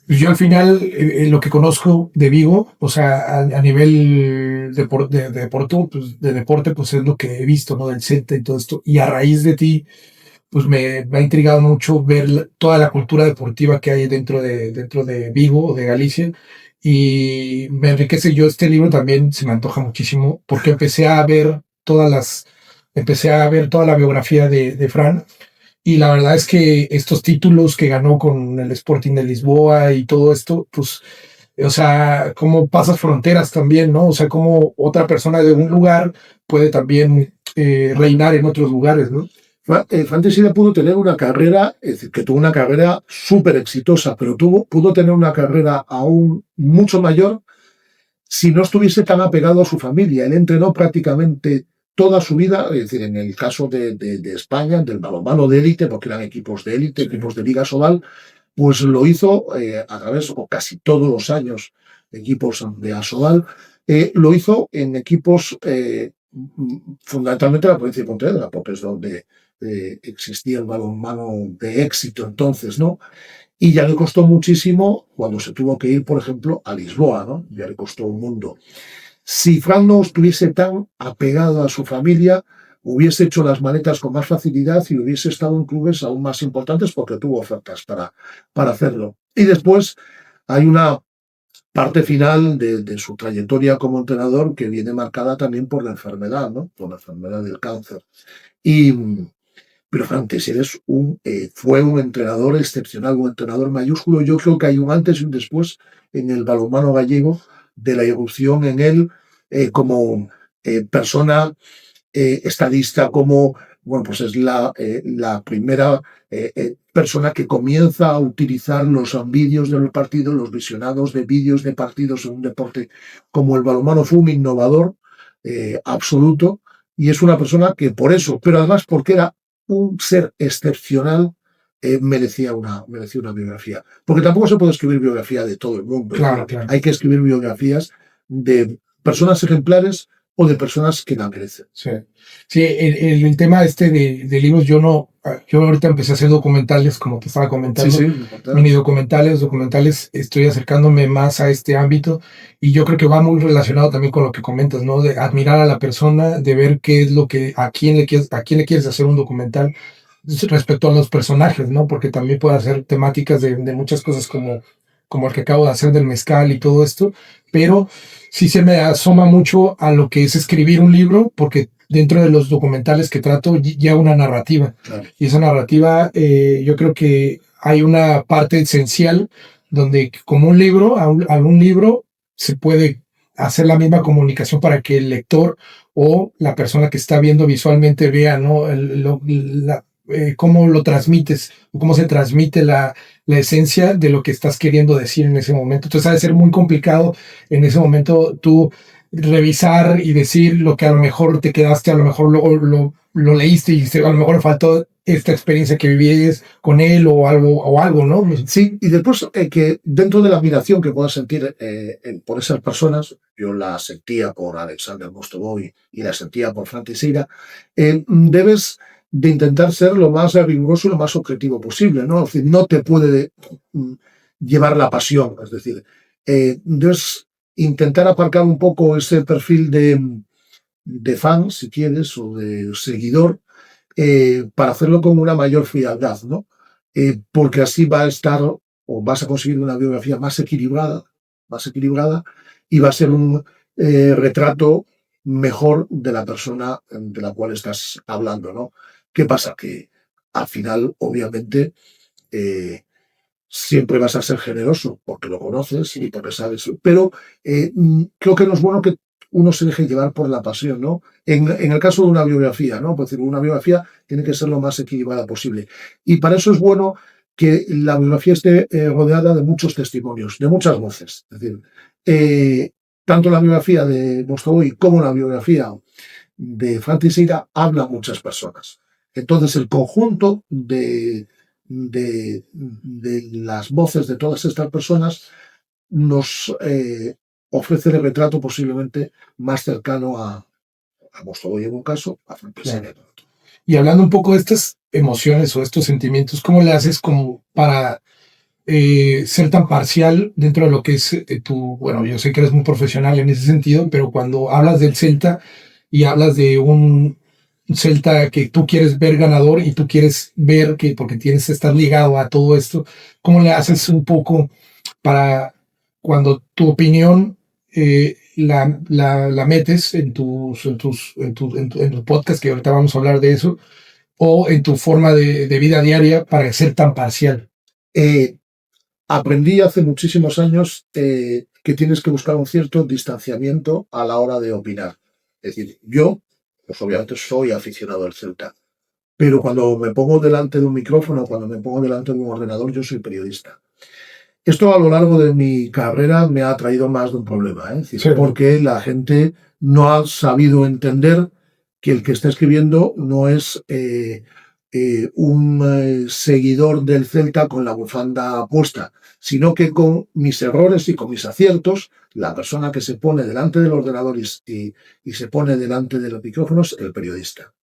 pues yo al final lo que conozco de Vigo, o sea, a nivel de deporte, pues es lo que he visto, ¿no? Del Celta y todo esto. Y a raíz de ti, pues me ha intrigado mucho ver toda la cultura deportiva que hay dentro de Vigo o de Galicia. Y me enriquece. Yo este libro también se me antoja muchísimo porque empecé a ver toda la biografía de Fran. Y la verdad es que estos títulos que ganó con el Sporting de Lisboa y todo esto, pues, o sea, cómo pasas fronteras también, ¿no? O sea, cómo otra persona de un lugar puede también reinar en otros lugares, ¿no? Fran Teixeira pudo tener una carrera, es decir, que tuvo una carrera súper exitosa, pero pudo tener una carrera aún mucho mayor si no estuviese tan apegado a su familia. Él entrenó prácticamente toda su vida, es decir, en el caso de España, del balonmano de élite, porque eran equipos de élite, equipos de Liga Sobal, pues lo hizo a través, o casi todos los años, equipos de Asobal, lo hizo en equipos fundamentalmente de la provincia de Pontevedra, porque es donde existía el balonmano de éxito entonces, ¿no? Y ya le costó muchísimo cuando se tuvo que ir, por ejemplo, a Lisboa, ¿no? Ya le costó un mundo. Si Fran no estuviese tan apegado a su familia, hubiese hecho las maletas con más facilidad y hubiese estado en clubes aún más importantes porque tuvo ofertas para hacerlo. Y después hay una parte final de su trayectoria como entrenador que viene marcada también por la enfermedad, ¿no? Por la enfermedad del cáncer. Pero Fran Teixeira fue un entrenador excepcional, un entrenador mayúsculo. Yo creo que hay un antes y un después en el balonmano gallego de la irrupción en él como persona estadista, como, bueno, pues es la primera persona que comienza a utilizar los vídeos de los partidos, los visionados de vídeos de partidos en un deporte como el balonmano. Fue un innovador absoluto y es una persona que por eso, pero además porque era un ser excepcional, merecía una biografía. Porque tampoco se puede escribir biografía de todo el mundo. Claro, claro. Hay que escribir biografías de personas ejemplares o de personas que la merecen. Sí, sí, el tema de libros, yo ahorita empecé a hacer documentales, como te estaba comentando, mini documentales, estoy acercándome más a este ámbito y yo creo que va muy relacionado también con lo que comentas, ¿no? De admirar a la persona, de ver qué es a quién le quieres hacer un documental respecto a los personajes, ¿no? Porque también puede hacer temáticas de muchas cosas como el que acabo de hacer del mezcal y todo esto, pero sí se me asoma mucho a lo que es escribir un libro, porque dentro de los documentales que trato ya una narrativa. Claro. Y esa narrativa, yo creo que hay una parte esencial donde como un libro, a un libro se puede hacer la misma comunicación para que el lector o la persona que está viendo visualmente vea, ¿no? Cómo lo transmites, cómo se transmite la esencia de lo que estás queriendo decir en ese momento. Entonces ha de ser muy complicado en ese momento tú revisar y decir lo que a lo mejor te quedaste, a lo mejor lo leíste y a lo mejor faltó esta experiencia que vivías con él o algo, ¿no? Sí, y después que dentro de la admiración que puedas sentir por esas personas, yo la sentía por Alexander Mostovoy y la sentía por Fran Teixeira, debes de intentar ser lo más riguroso y lo más objetivo posible, ¿no? Es decir, no te puede llevar la pasión, es decir, debes intentar aparcar un poco ese perfil de fan, si quieres, o de seguidor, para hacerlo con una mayor frialdad, ¿no? Porque así va a estar o vas a conseguir una biografía más equilibrada y va a ser un retrato mejor de la persona de la cual estás hablando, ¿no? ¿Qué pasa? Que al final, obviamente, eh, siempre vas a ser generoso porque lo conoces y porque sabes, pero creo que no es bueno que uno se deje llevar por la pasión, ¿no? En el caso de una biografía, ¿no? Pues decir, una biografía tiene que ser lo más equilibrada posible. Y para eso es bueno que la biografía esté rodeada de muchos testimonios, de muchas voces. Es decir, eh, tanto la biografía de Mostovoy como la biografía de Fran Teixeira hablan muchas personas. Entonces, el conjunto de las voces de todas estas personas nos ofrece el retrato posiblemente más cercano a Mostovoy en un caso, a Fran Teixeira en otro. Y hablando un poco de estas emociones o estos sentimientos, ¿cómo le haces como para ser tan parcial dentro de lo que es bueno, yo sé que eres muy profesional en ese sentido, pero cuando hablas del Celta y hablas de un Celta que tú quieres ver ganador y tú quieres ver que, porque tienes que estar ligado a todo esto, ¿cómo le haces un poco para cuando tu opinión la metes en tu podcast, que ahorita vamos a hablar de eso, o en tu forma de vida diaria para ser tan parcial? Aprendí hace muchísimos años que tienes que buscar un cierto distanciamiento a la hora de opinar. Es decir, yo, pues obviamente soy aficionado al Celta, pero cuando me pongo delante de un micrófono, cuando me pongo delante de un ordenador, yo soy periodista. Esto a lo largo de mi carrera me ha traído más de un problema, ¿eh? Es decir, Sí. porque la gente no ha sabido entender que el que está escribiendo no es un seguidor del Celta con la bufanda puesta, sino que con mis errores y con mis aciertos, la persona que se pone delante del ordenador y se pone delante de los micrófonos, el periodista.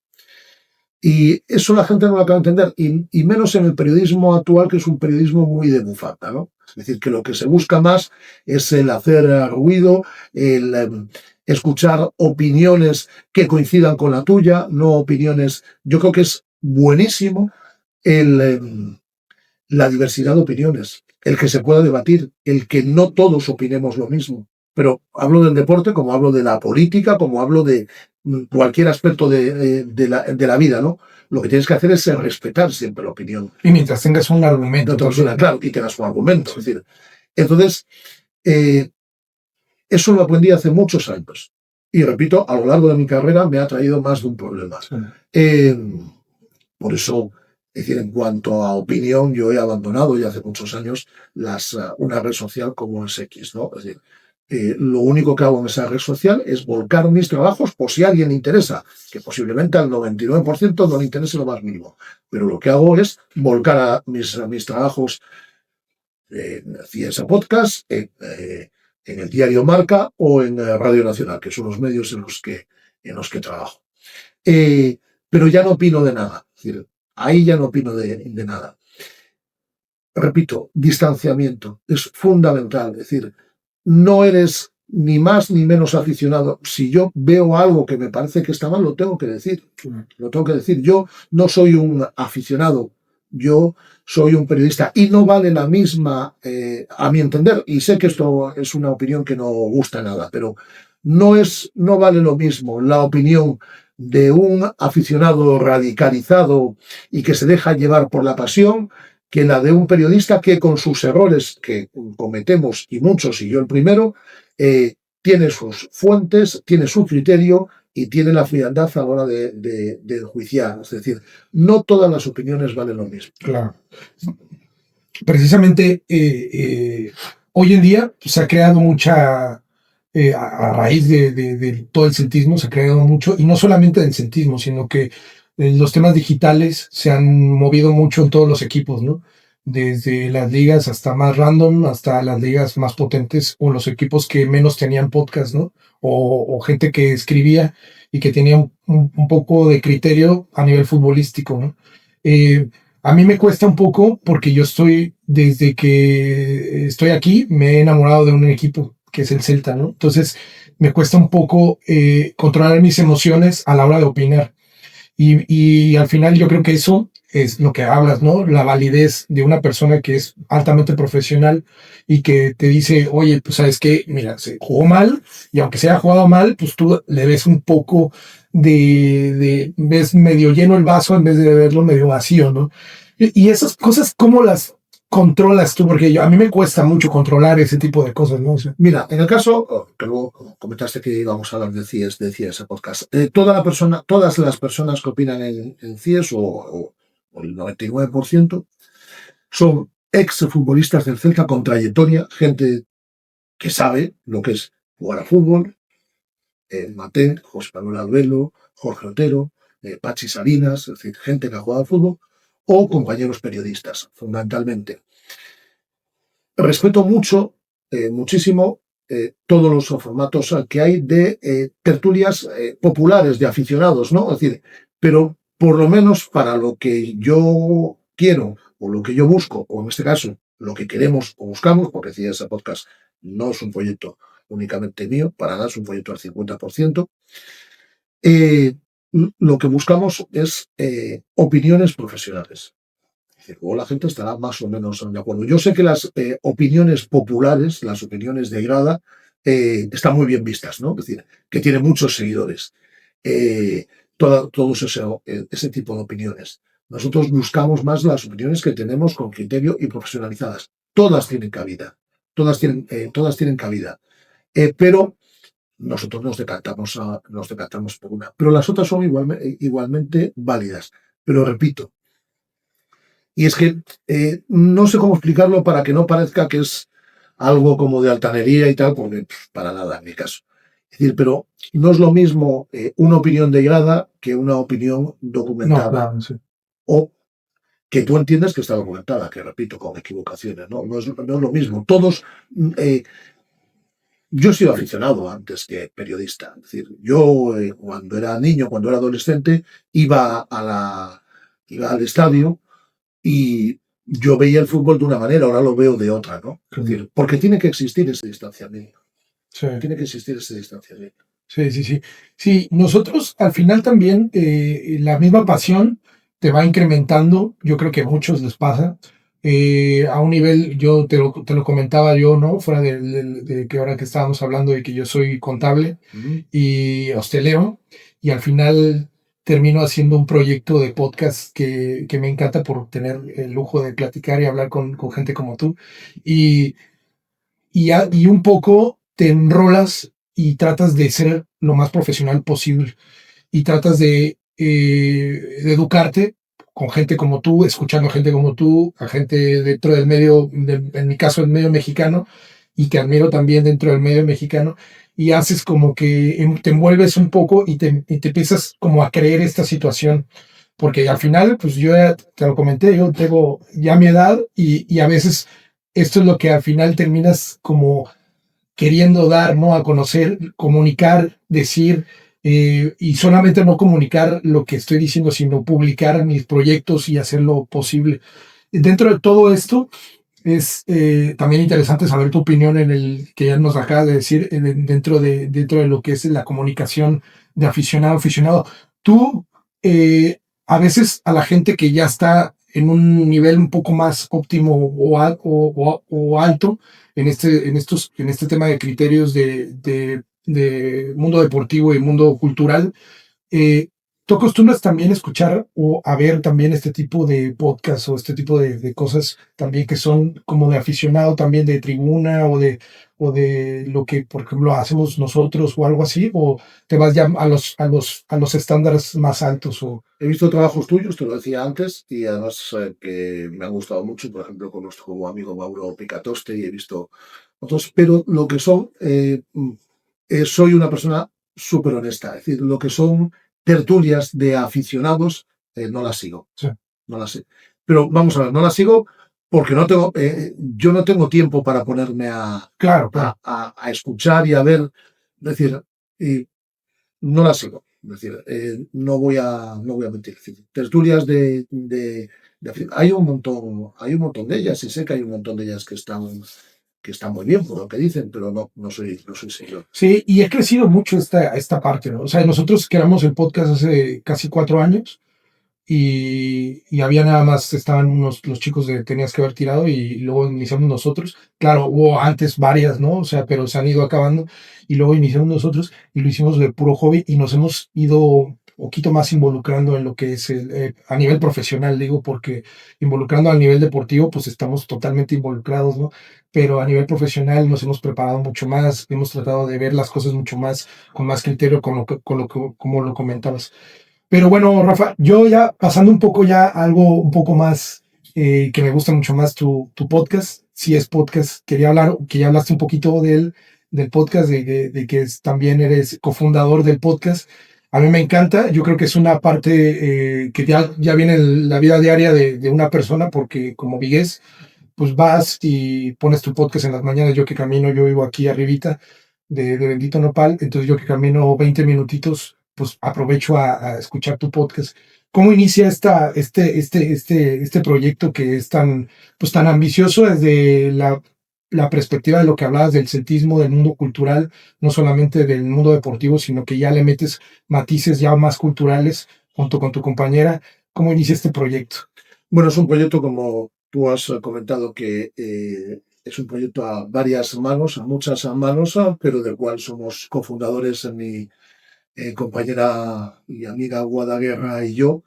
Y eso la gente no lo acaba de entender, y menos en el periodismo actual, que es un periodismo muy de bufanda, ¿no? Es decir, que lo que se busca más es el hacer ruido, el escuchar opiniones que coincidan con la tuya, no opiniones. Yo creo que es buenísimo la diversidad de opiniones, el que se pueda debatir, el que no todos opinemos lo mismo. Pero hablo del deporte como hablo de la política, como hablo de cualquier aspecto de la vida, ¿no? Lo que tienes que hacer es respetar siempre la opinión Y mientras tengas un argumento. de otra persona, claro, y tengas un argumento. Es decir, entonces, eso lo aprendí hace muchos años. Y repito, a lo largo de mi carrera me ha traído más de un problema. Sí. Por eso, es decir, en cuanto a opinión, yo he abandonado ya hace muchos años una red social como es X, ¿no? Es decir, lo único que hago en esa red social es volcar mis trabajos por si a alguien le interesa, que posiblemente al 99% no le interese lo más mínimo. Pero lo que hago es volcar a mis trabajos en Ciensa Podcast, en el diario Marca o en Radio Nacional, que son los medios en los que trabajo. Pero ya no opino de nada. Es decir, ahí ya no opino de nada. Repito, distanciamiento es fundamental. Es decir, no eres ni más ni menos aficionado. Si yo veo algo que me parece que está mal, lo tengo que decir. Lo tengo que decir. Yo no soy un aficionado. Yo soy un periodista y no vale la misma, a mi entender, y sé que esto es una opinión que no gusta nada, pero no vale lo mismo la opinión de un aficionado radicalizado y que se deja llevar por la pasión que la de un periodista que con sus errores que cometemos, y muchos, y yo el primero, tiene sus fuentes, tiene su criterio y tiene la frialdad a la hora de enjuiciar. Es decir, no todas las opiniones valen lo mismo. Claro. Precisamente hoy en día se ha creado mucha, a raíz de todo el centismo, se ha creado mucho, y no solamente del centismo, sino que los temas digitales se han movido mucho en todos los equipos, ¿no? Desde las ligas hasta más random, hasta las ligas más potentes, o los equipos que menos tenían podcast, ¿no? O gente que escribía y que tenía un poco de criterio a nivel futbolístico, ¿no? A mí me cuesta un poco porque yo desde que estoy aquí, me he enamorado de un equipo que es el Celta, ¿no? Entonces, me cuesta un poco controlar mis emociones a la hora de opinar. Y al final yo creo que eso es lo que hablas, ¿no? La validez de una persona que es altamente profesional y que te dice, oye, pues sabes qué, mira, se jugó mal y aunque se haya jugado mal, pues tú le ves un poco ves medio lleno el vaso en vez de verlo medio vacío, ¿no? Y esas cosas, ¿cómo las controlas tú? Porque a mí me cuesta mucho controlar ese tipo de cosas, ¿no? O sea, Mira, en el caso, que luego comentaste que íbamos a hablar de CIES podcast, todas las personas que opinan en CIES o el 99% son ex futbolistas del Celta con trayectoria, gente que sabe lo que es jugar a fútbol, Matén, José Manuel Albelo, Jorge Otero, Pachi Salinas, es decir, gente que ha jugado al fútbol, o compañeros periodistas, fundamentalmente. Respeto mucho, muchísimo, todos los formatos que hay de tertulias populares, de aficionados, ¿no? Es decir, pero por lo menos para lo que yo quiero o lo que yo busco, o en este caso lo que queremos o buscamos, porque decía ese podcast no es un proyecto únicamente mío, para nada es un proyecto al 50%, eh, lo que buscamos es opiniones profesionales. Es decir, luego la gente estará más o menos de acuerdo. Yo sé que las opiniones populares, las opiniones de grada, están muy bien vistas, ¿no? Es decir, que tiene muchos seguidores. Todos ese tipo de opiniones. Nosotros buscamos más las opiniones que tenemos con criterio y profesionalizadas. Todas tienen cabida. Todas tienen cabida. Pero nosotros nos decantamos por una. Pero las otras son igualmente válidas. Pero repito, y es que no sé cómo explicarlo para que no parezca que es algo como de altanería y tal, porque para nada en mi caso. Es decir, pero no es lo mismo una opinión de grada que una opinión no, documentada. claro, sí. O que tú entiendes que está documentada, que repito, con equivocaciones, ¿no? No es lo mismo. Todos. Yo he sido aficionado antes que periodista. Es decir, yo cuando era niño, cuando era adolescente, iba al estadio y yo veía el fútbol de una manera, ahora lo veo de otra, ¿no? Es decir, porque tiene que existir ese distanciamiento. Sí. Tiene que existir ese distanciamiento. Sí, sí, sí. Sí, nosotros al final también la misma pasión te va incrementando, yo creo que a muchos les pasa, a un nivel, yo te lo comentaba yo, ¿no? Fuera de que ahora que estábamos hablando de que yo soy contable y hostelero, y al final termino haciendo un proyecto de podcast que me encanta por tener el lujo de platicar y hablar con gente como tú. Y y un poco te enrolas y tratas de ser lo más profesional posible y tratas de educarte con gente como tú, escuchando gente como tú, a gente dentro del medio, en mi caso el medio mexicano, y que admiro también dentro del medio mexicano, y haces como que te envuelves un poco y te empiezas como a creer esta situación. Porque al final, pues yo ya te lo comenté, yo tengo ya mi edad y a veces esto es lo que al final terminas como queriendo dar, ¿no? A conocer, comunicar, decir, y solamente no comunicar lo que estoy diciendo, sino publicar mis proyectos y hacerlo posible. Dentro de todo esto, es también interesante saber tu opinión en el que ya nos acabas de decir, dentro de lo que es la comunicación de aficionado a aficionado. Tú, a veces a la gente que ya está en un nivel un poco más óptimo o alto en este tema de criterios de mundo deportivo y mundo cultural, eh, ¿tú acostumbras también a escuchar o a ver también este tipo de podcasts o este tipo de cosas también que son como de aficionado también de tribuna o de lo que, por ejemplo, hacemos nosotros o algo así? ¿O te vas ya a los estándares más altos? O... He visto trabajos tuyos, te lo decía antes, y además que me han gustado mucho, por ejemplo, con nuestro amigo Mauro Picatoste, y he visto otros, pero lo que son, soy una persona súper honesta, es decir, lo que son tertulias de aficionados, no las sigo, Sí, no las sé. Pero vamos a ver, no las sigo porque yo no tengo tiempo para ponerme claro, claro. a escuchar y a ver, es decir, y no las sigo. Es decir, no voy a mentir. Es decir, tertulias hay un montón de ellas y sé que hay un montón de ellas que están que está muy bien por lo que dicen, pero no soy seguidor. Sí, y ha crecido mucho esta parte, ¿no? O sea, nosotros creamos el podcast hace casi 4 años y había nada más, estaban los chicos de Tenías que haber tirado y luego iniciamos nosotros. Claro, hubo antes varias, ¿no? O sea, pero se han ido acabando y luego iniciamos nosotros y lo hicimos de puro hobby y nos hemos ido un poquito más involucrando en lo que es a nivel profesional, digo, porque involucrando al nivel deportivo, pues estamos totalmente involucrados, ¿no? Pero a nivel profesional nos hemos preparado mucho más, hemos tratado de ver las cosas mucho más, con más criterio, como lo comentabas. Pero bueno, Rafa, yo ya pasando un poco ya a algo un poco más que me gusta mucho más tu podcast. Si es podcast, quería hablar, que ya hablaste un poquito del podcast, de que también eres cofundador del podcast. A mí me encanta, yo creo que es una parte que ya viene en la vida diaria de una persona, porque como vigués, pues vas y pones tu podcast en las mañanas. Yo que camino, yo vivo aquí arribita de Bendito Nopal, entonces yo que camino 20 minutitos, pues aprovecho a escuchar tu podcast. ¿Cómo inicia este proyecto que es pues tan ambicioso desde la perspectiva de lo que hablabas del celtismo, del mundo cultural, no solamente del mundo deportivo, sino que ya le metes matices ya más culturales junto con tu compañera? ¿Cómo inicia este proyecto? Bueno, es un proyecto, como tú has comentado, que es un proyecto a varias manos, a muchas manos, pero del cual somos cofundadores mi compañera y amiga Guada Guerra y yo.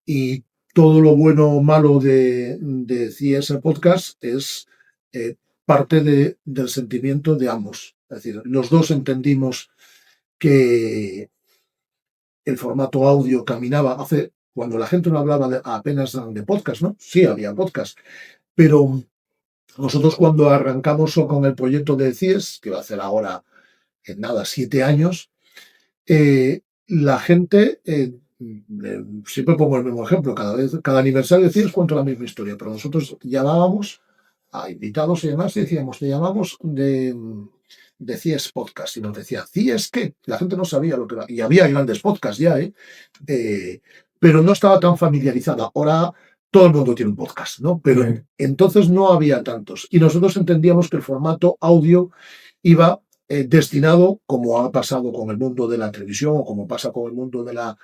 Y todo lo bueno o malo de CS Podcast es eh, parte del sentimiento de ambos. Es decir, los dos entendimos que el formato audio caminaba hace, cuando la gente no hablaba apenas de podcast, ¿no? Sí había podcast, pero nosotros cuando arrancamos con el proyecto de CIES, que va a hacer ahora en nada 7 años, la gente, siempre pongo el mismo ejemplo, cada aniversario de CIES cuento la misma historia, pero nosotros llamábamos a invitados y demás y decíamos, te llamamos de CIES Podcast, y nos decía, ¿CIES qué? La gente no sabía lo que era, y había grandes podcasts ya, Eh, pero no estaba tan familiarizada. Ahora todo el mundo tiene un podcast, ¿no? Pero Sí. entonces no había tantos. Y nosotros entendíamos que el formato audio iba destinado, como ha pasado con el mundo de la televisión o como pasa con el mundo de la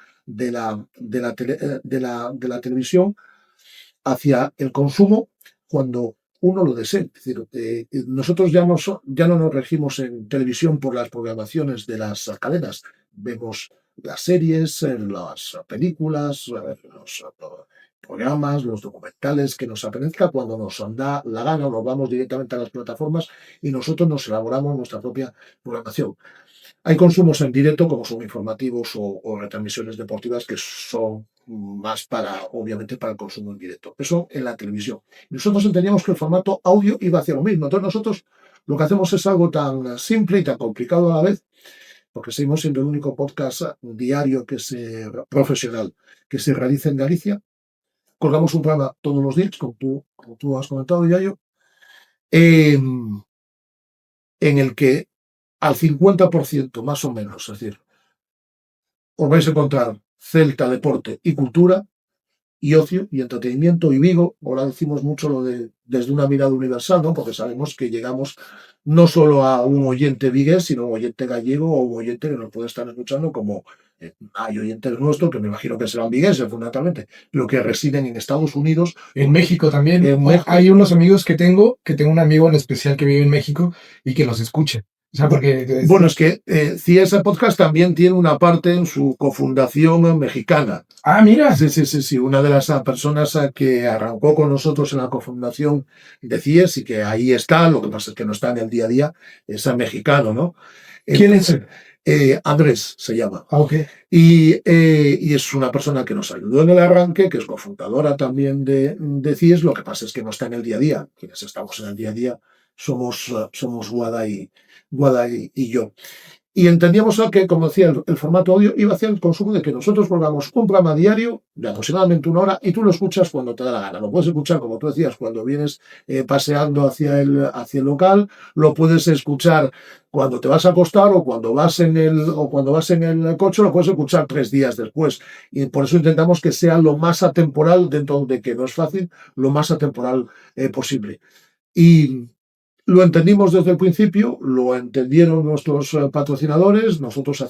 televisión, hacia el consumo cuando uno lo desee. Es decir, nosotros ya no nos regimos en televisión por las programaciones de las cadenas. Vemos las series, las películas, los programas, los documentales que nos apetezca cuando nos da la gana, nos vamos directamente a las plataformas y nosotros nos elaboramos nuestra propia programación. Hay consumos en directo, como son informativos o retransmisiones deportivas, que son más obviamente, para el consumo en directo. Eso en la televisión. Nosotros entendíamos que el formato audio iba hacia lo mismo. Entonces nosotros lo que hacemos es algo tan simple y tan complicado a la vez, porque seguimos siendo el único podcast diario profesional que se realiza en Galicia. Colgamos un programa todos los días, como tú has comentado, Yayo, en el que al 50% más o menos, es decir, os vais a encontrar Celta, deporte y cultura, y ocio y entretenimiento y Vigo. Ahora decimos mucho lo de desde una mirada universal, ¿no? Porque sabemos que llegamos no solo a un oyente vigués, sino a un oyente gallego o un oyente que nos puede estar escuchando, como hay oyentes nuestros que me imagino que serán vigueses fundamentalmente, pero que residen en Estados Unidos. En México también. En México. Hay unos amigos que tengo un amigo en especial que vive en México y que los escucha. O sea, porque Bueno, es que CIES Podcast también tiene una parte en su cofundación mexicana. Ah, mira. Sí. Una de las personas que arrancó con nosotros en la cofundación de CIES y que ahí está, lo que pasa es que no está en el día a día, es mexicano, ¿no? ¿Quién es? Andrés se llama. Ah, ok. Y es una persona que nos ayudó en el arranque, que es cofundadora también de CIES. Lo que pasa es que no está en el día a día. Quienes estamos en el día a día somos Guada y yo. Y entendíamos que, como decía, el formato audio iba hacia el consumo de que nosotros pongamos un programa diario de aproximadamente 1 hora y tú lo escuchas cuando te da la gana. Lo puedes escuchar, como tú decías, cuando vienes paseando hacia el local, lo puedes escuchar cuando te vas a acostar o cuando vas en el coche, lo puedes escuchar 3 días después. Y por eso intentamos que sea lo más atemporal, dentro de que no es fácil, lo más atemporal posible. Y Lo entendimos desde el principio, lo entendieron nuestros patrocinadores. Nosotros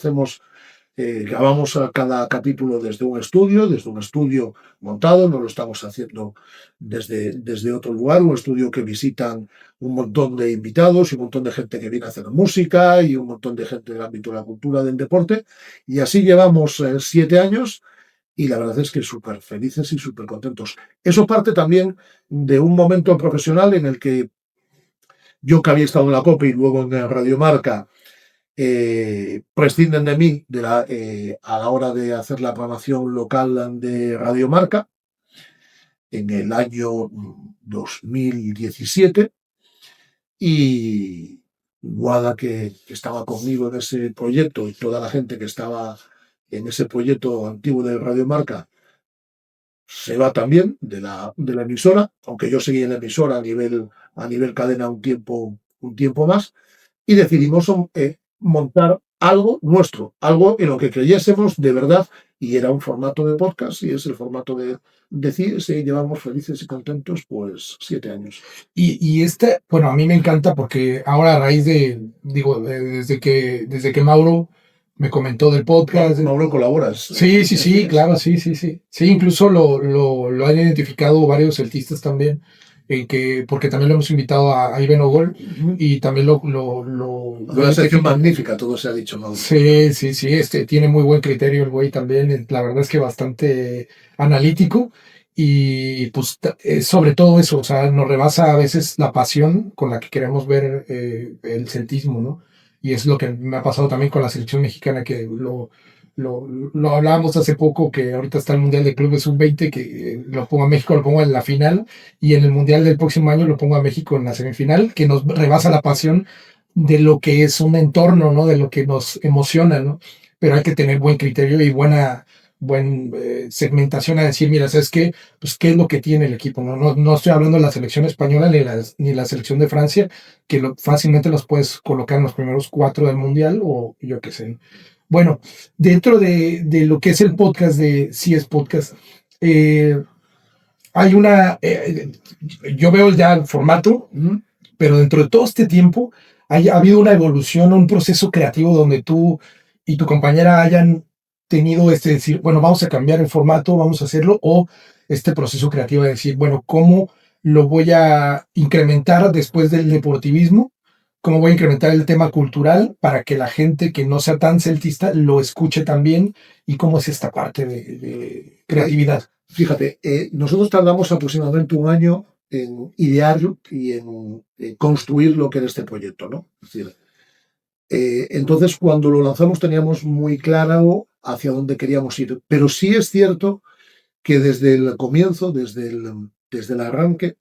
grabamos a cada capítulo desde un estudio montado, no lo estamos haciendo desde otro lugar, un estudio que visitan un montón de invitados y un montón de gente que viene a hacer música y un montón de gente del ámbito de la cultura, del deporte. Y así llevamos 7 años y la verdad es que súper felices y súper contentos. Eso parte también de un momento profesional en el que yo, que había estado en la COPE y luego en Radio Marca, prescinden de mí a la hora de hacer la programación local de Radio Marca en el año 2017 y Guada, que estaba conmigo en ese proyecto, y toda la gente que estaba en ese proyecto antiguo de Radio Marca, se va también de la emisora, aunque yo seguí en la emisora a nivel cadena un tiempo más, y decidimos montar algo nuestro, algo en lo que creyésemos de verdad, y era un formato de podcast, y es el formato de decir, si llevamos felices y contentos, pues 7 años. Bueno, a mí me encanta porque ahora a raíz desde que Mauro me comentó del podcast. Mauro, colaboras. Sí, claro, sí. Sí, incluso lo han identificado varios celtistas también, porque también lo hemos invitado a Iben Ogol y también Una sección magnífica, todo se ha dicho, Mauro. Sí, tiene muy buen criterio el güey también, la verdad es que bastante analítico y pues sobre todo eso, o sea, nos rebasa a veces la pasión con la que queremos ver el celtismo, ¿no? Y es lo que me ha pasado también con la selección mexicana, que lo hablábamos hace poco, que ahorita está el Mundial de Clubes Sub-20, que lo pongo a México, lo pongo en la final, y en el Mundial del próximo año lo pongo a México en la semifinal, que nos rebasa la pasión de lo que es un entorno, ¿no? De lo que nos emociona, ¿no? Pero hay que tener buen criterio y buena segmentación a decir, mira, ¿sabes qué? Pues, ¿qué es lo que tiene el equipo? No estoy hablando de la selección española ni la selección de Francia, que fácilmente los puedes colocar en los primeros 4 del Mundial o yo qué sé. Bueno, dentro de lo que es el podcast de Sí es Podcast, hay yo veo ya el formato, pero dentro de todo este tiempo ha habido una evolución, un proceso creativo donde tú y tu compañera hayan tenido decir, bueno, vamos a cambiar el formato, vamos a hacerlo, o este proceso creativo de decir, bueno, ¿cómo lo voy a incrementar después del deportivismo? ¿Cómo voy a incrementar el tema cultural para que la gente que no sea tan celtista lo escuche también? ¿Y cómo es esta parte de creatividad? Fíjate, nosotros tardamos aproximadamente un año en idear y en construir lo que era este proyecto, ¿no? Es decir, entonces cuando lo lanzamos teníamos muy claro hacia dónde queríamos ir, pero sí es cierto que desde el comienzo, desde el arranque,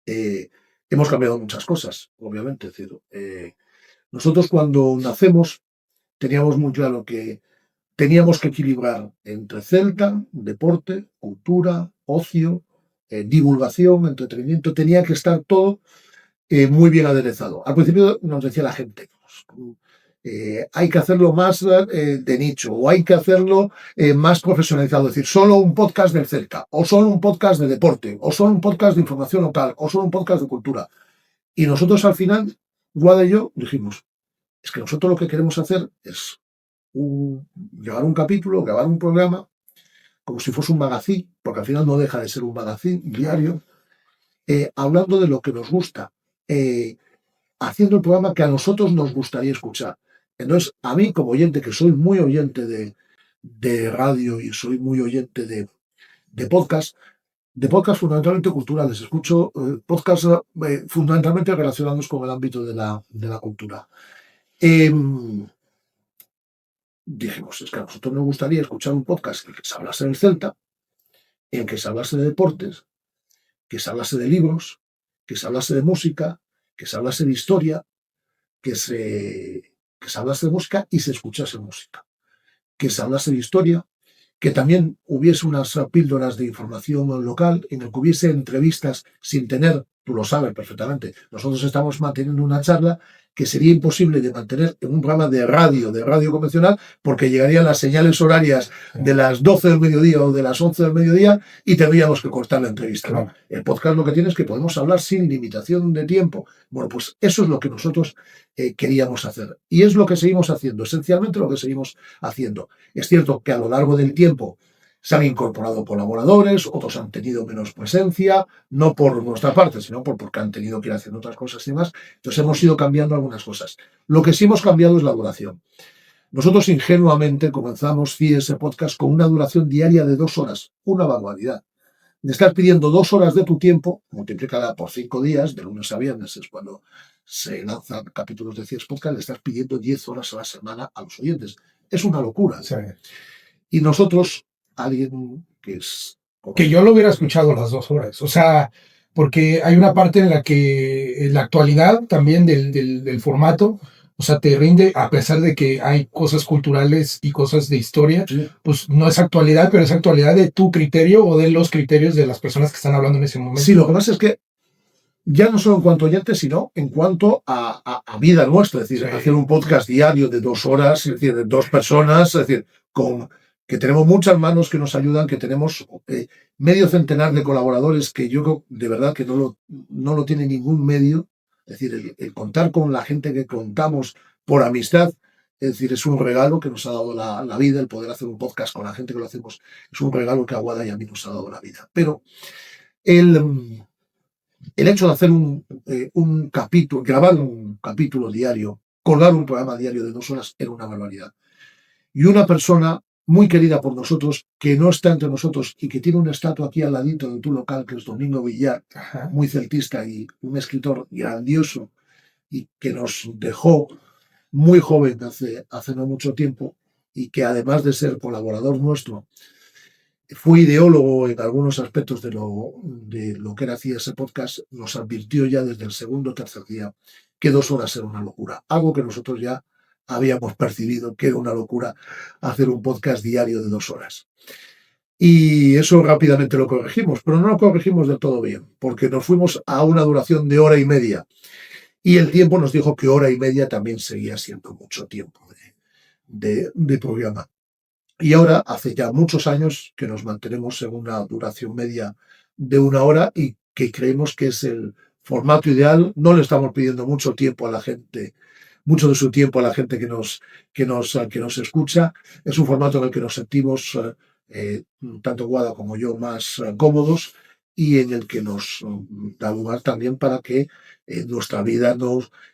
hemos cambiado muchas cosas, obviamente. Es decir, nosotros cuando nacemos teníamos muy claro que teníamos que equilibrar entre Celta, deporte, cultura, ocio, divulgación, entretenimiento. Tenía que estar todo muy bien aderezado. Al principio nos decía la gente, hay que hacerlo más de nicho, o hay que hacerlo más profesionalizado. Es decir, solo un podcast del Celta, o solo un podcast de deporte, o solo un podcast de información local, o solo un podcast de cultura. Y nosotros al final, Guada y yo, dijimos, es que nosotros lo que queremos hacer es llevar un capítulo, grabar un programa, como si fuese un magazine, porque al final no deja de ser un magazine diario, hablando de lo que nos gusta, haciendo el programa que a nosotros nos gustaría escuchar. Entonces, a mí como oyente, que soy muy oyente de radio y soy muy oyente de podcast fundamentalmente culturales, escucho podcasts fundamentalmente relacionados con el ámbito de la cultura. Dijimos, es que a nosotros nos gustaría escuchar un podcast en el que se hablase del Celta, en el que se hablase de deportes, que se hablase de libros, que se hablase de música, que se hablase de historia, que se hablase de música y se escuchase música, que se hablase de historia, que también hubiese unas píldoras de información local, en el que hubiese entrevistas sin tener tú lo sabes perfectamente. Nosotros estamos manteniendo una charla que sería imposible de mantener en un programa de radio convencional, porque llegarían las señales horarias de las 12 del mediodía o de las 11 del mediodía y tendríamos que cortar la entrevista, ¿no? El podcast lo que tiene es que podemos hablar sin limitación de tiempo. Bueno, pues eso es lo que nosotros queríamos hacer. Y es lo que seguimos haciendo, esencialmente lo que seguimos haciendo. Es cierto que a lo largo del tiempo se han incorporado colaboradores, otros han tenido menos presencia, no por nuestra parte, sino porque han tenido que ir haciendo otras cosas y demás. Entonces hemos ido cambiando algunas cosas. Lo que sí hemos cambiado es la duración. Nosotros ingenuamente comenzamos ese podcast con una duración diaria de 2 horas, una barbaridad. Me estás pidiendo 2 horas de tu tiempo, multiplícala por 5 días, de lunes a viernes es cuando se lanzan capítulos de CIES Podcast, le estás pidiendo 10 horas a la semana a los oyentes. Es una locura. Sí. Y nosotros, alguien que es... Que yo lo hubiera escuchado las 2 horas, o sea, porque hay una parte en la que la actualidad también del formato, o sea, te rinde, a pesar de que hay cosas culturales y cosas de historia, Sí. pues no es actualidad, pero es actualidad de tu criterio o de los criterios de las personas que están hablando en ese momento. Sí, lo que pasa es que ya no solo en cuanto a oyentes, sino en cuanto a vida nuestra, es decir, Sí. hacer un podcast diario de 2 horas, es decir, de 2 personas, es decir, que tenemos muchas manos que nos ayudan, que tenemos medio centenar de colaboradores que yo creo de verdad que no lo tiene ningún medio. Es decir, el contar con la gente que contamos por amistad, es decir, es un regalo que nos ha dado la vida, el poder hacer un podcast con la gente que lo hacemos, es un regalo que a Guada y a mí nos ha dado la vida. Pero el hecho de hacer un capítulo, grabar un capítulo diario, colgar un programa diario de 2 horas era una barbaridad. Y una persona muy querida por nosotros, que no está entre nosotros y que tiene una estatua aquí al ladito de tu local, que es Domingo Villar, muy celtista y un escritor grandioso y que nos dejó muy joven hace no mucho tiempo y que además de ser colaborador nuestro, fue ideólogo en algunos aspectos de lo que era ese podcast, nos advirtió ya desde el segundo o tercer día que 2 horas era una locura. Algo que nosotros ya habíamos percibido que era una locura hacer un podcast diario de 2 horas. Y eso rápidamente lo corregimos, pero no lo corregimos del todo bien, porque nos fuimos a una duración de 1 hora y media. Y el tiempo nos dijo que 1 hora y media también seguía siendo mucho tiempo de programa. Y ahora hace ya muchos años que nos mantenemos en una duración media de 1 hora y que creemos que es el formato ideal. No le estamos pidiendo mucho tiempo a la gente, mucho de su tiempo a la gente que nos escucha. Es un formato en el que nos sentimos, tanto Guada como yo, más cómodos y en el que nos da lugar también para que nuestra vida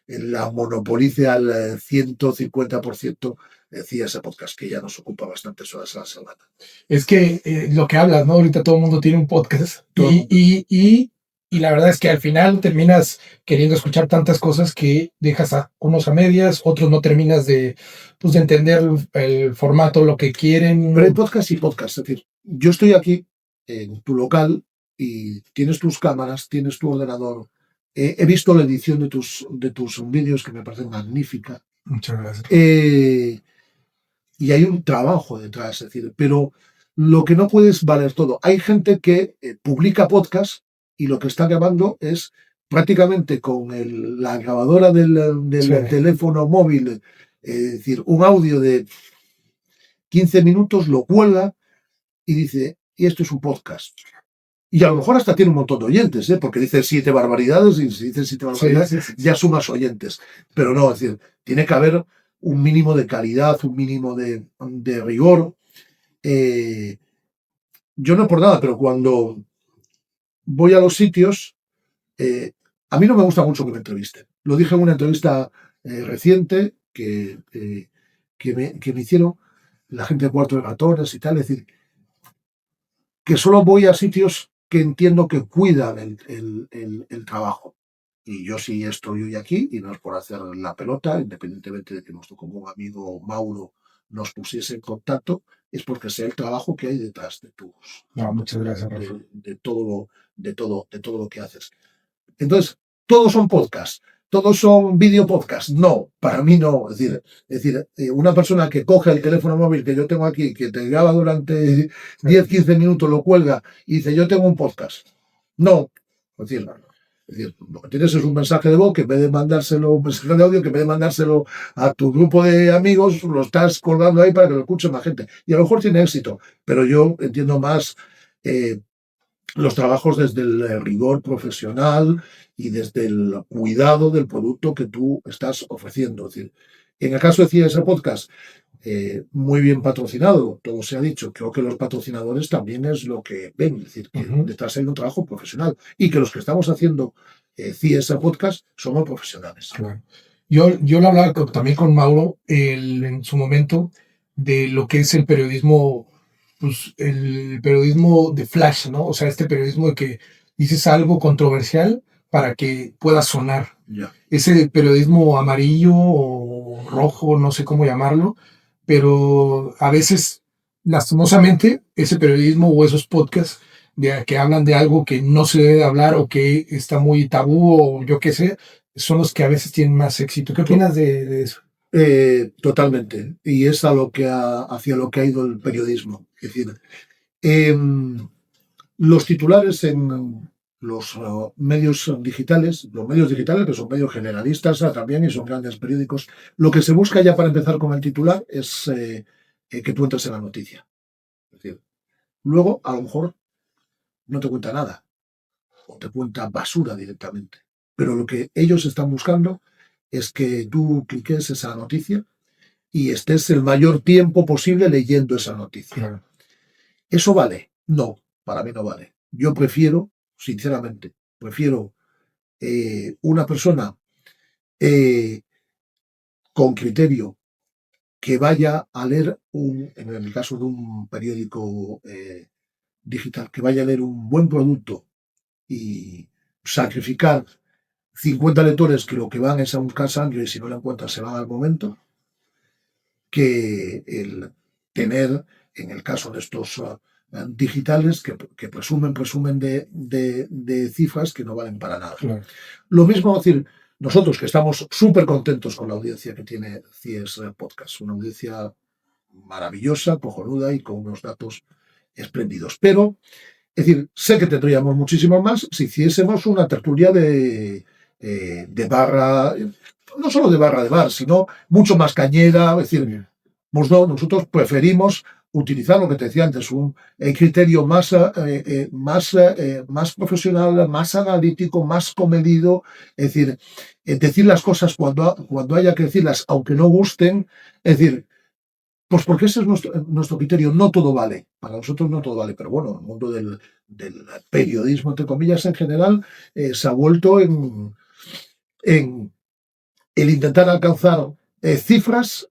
la monopolice al 150%. Decía ese podcast que ya nos ocupa bastantes horas a la semana. Es que lo que hablas, ¿no? Ahorita todo el mundo tiene un podcast y la verdad es que al final terminas queriendo escuchar tantas cosas que dejas a unos a medias, otros no terminas de entender el formato, lo que quieren. Pero hay podcast y podcast, es decir, yo estoy aquí en tu local y tienes tus cámaras, tienes tu ordenador. He visto la edición de tus vídeos que me parece magnífica. Muchas gracias. Y hay un trabajo detrás, es decir, pero lo que no puede es valer todo. Hay gente que publica podcast y lo que está grabando es prácticamente con la grabadora del Sí. teléfono móvil, es decir, un audio de 15 minutos, lo cuelga y dice, y esto es un podcast. Y a lo mejor hasta tiene un montón de oyentes, porque dice 7 barbaridades y si dice 7 barbaridades Sí. ya sumas oyentes. Pero no, es decir, tiene que haber un mínimo de calidad, un mínimo de rigor. Yo no por nada, pero cuando voy a los sitios, a mí no me gusta mucho que me entrevisten. Lo dije en una entrevista reciente que me hicieron la gente de Cuarto de Ratones y tal, es decir, que solo voy a sitios que entiendo que cuidan el trabajo. Y yo sí estoy hoy aquí, y no es por hacer la pelota, independientemente de que nuestro común amigo Mauro nos pusiese en contacto, es porque sé el trabajo que hay detrás de muchas gracias, Rafa. de todo lo que haces. Entonces, todos son podcasts, todos son video podcasts. No, para mí no. Es decir, una persona que coge el teléfono móvil que yo tengo aquí, que te graba durante 10, 15 minutos, lo cuelga y dice, yo tengo un podcast. No. Es decir, Es decir, lo que tienes es un mensaje de voz que en vez de mandárselo, un mensaje de audio que en vez de mandárselo a tu grupo de amigos, lo estás colgando ahí para que lo escuche más gente. Y a lo mejor tiene éxito, pero yo entiendo más eh, los trabajos desde el rigor profesional y desde el cuidado del producto que tú estás ofreciendo. Es decir, en el caso de ese podcast, muy bien patrocinado, todo se ha dicho. Creo que los patrocinadores también es lo que ven, es decir, que detrás hay un trabajo profesional y que los que estamos haciendo ese podcast somos profesionales. Claro. Yo lo hablaba también con Mauro en su momento de lo que es el periodismo, pues el periodismo de flash, ¿no? O sea, este periodismo de que dices algo controversial para que pueda sonar. Ya. Ese periodismo amarillo o rojo, no sé cómo llamarlo, pero a veces, lastimosamente, ese periodismo o esos podcasts que hablan de algo que no se debe hablar o que está muy tabú o yo qué sé, son los que a veces tienen más éxito. ¿Qué opinas de eso? Totalmente. Y es hacia lo que ha ido el periodismo. Es decir, los titulares en los medios digitales, que son medios generalistas también y son grandes periódicos, lo que se busca ya para empezar con el titular es que tú entres en la noticia. Es decir, luego, a lo mejor, no te cuenta nada o te cuenta basura directamente. Pero lo que ellos están buscando es que tú cliques esa noticia y estés el mayor tiempo posible leyendo esa noticia. Claro. ¿Eso vale? No, para mí no vale. Yo prefiero, sinceramente, una persona con criterio que vaya a leer, en el caso de un periódico digital, que vaya a leer un buen producto y sacrificar 50 lectores que lo que van es a buscar sangre y si no la encuentran se van al momento, que el tener, en el caso de estos digitales, que presumen de cifras que no valen para nada. Claro. Lo mismo, es decir, nosotros que estamos súper contentos con la audiencia que tiene CIES Podcast, una audiencia maravillosa, cojonuda y con unos datos espléndidos. Pero, es decir, sé que tendríamos muchísimo más si hiciésemos una tertulia de barra, no solo de barra de bar, sino mucho más cañera. Es decir, nosotros preferimos utilizar lo que te decía antes, un criterio más profesional, más analítico, más comedido. Es decir las cosas cuando haya que decirlas, aunque no gusten. Es decir, pues porque ese es nuestro criterio. No todo vale. Para nosotros no todo vale. Pero bueno, el mundo del periodismo, entre comillas, en general, se ha vuelto en el intentar alcanzar cifras,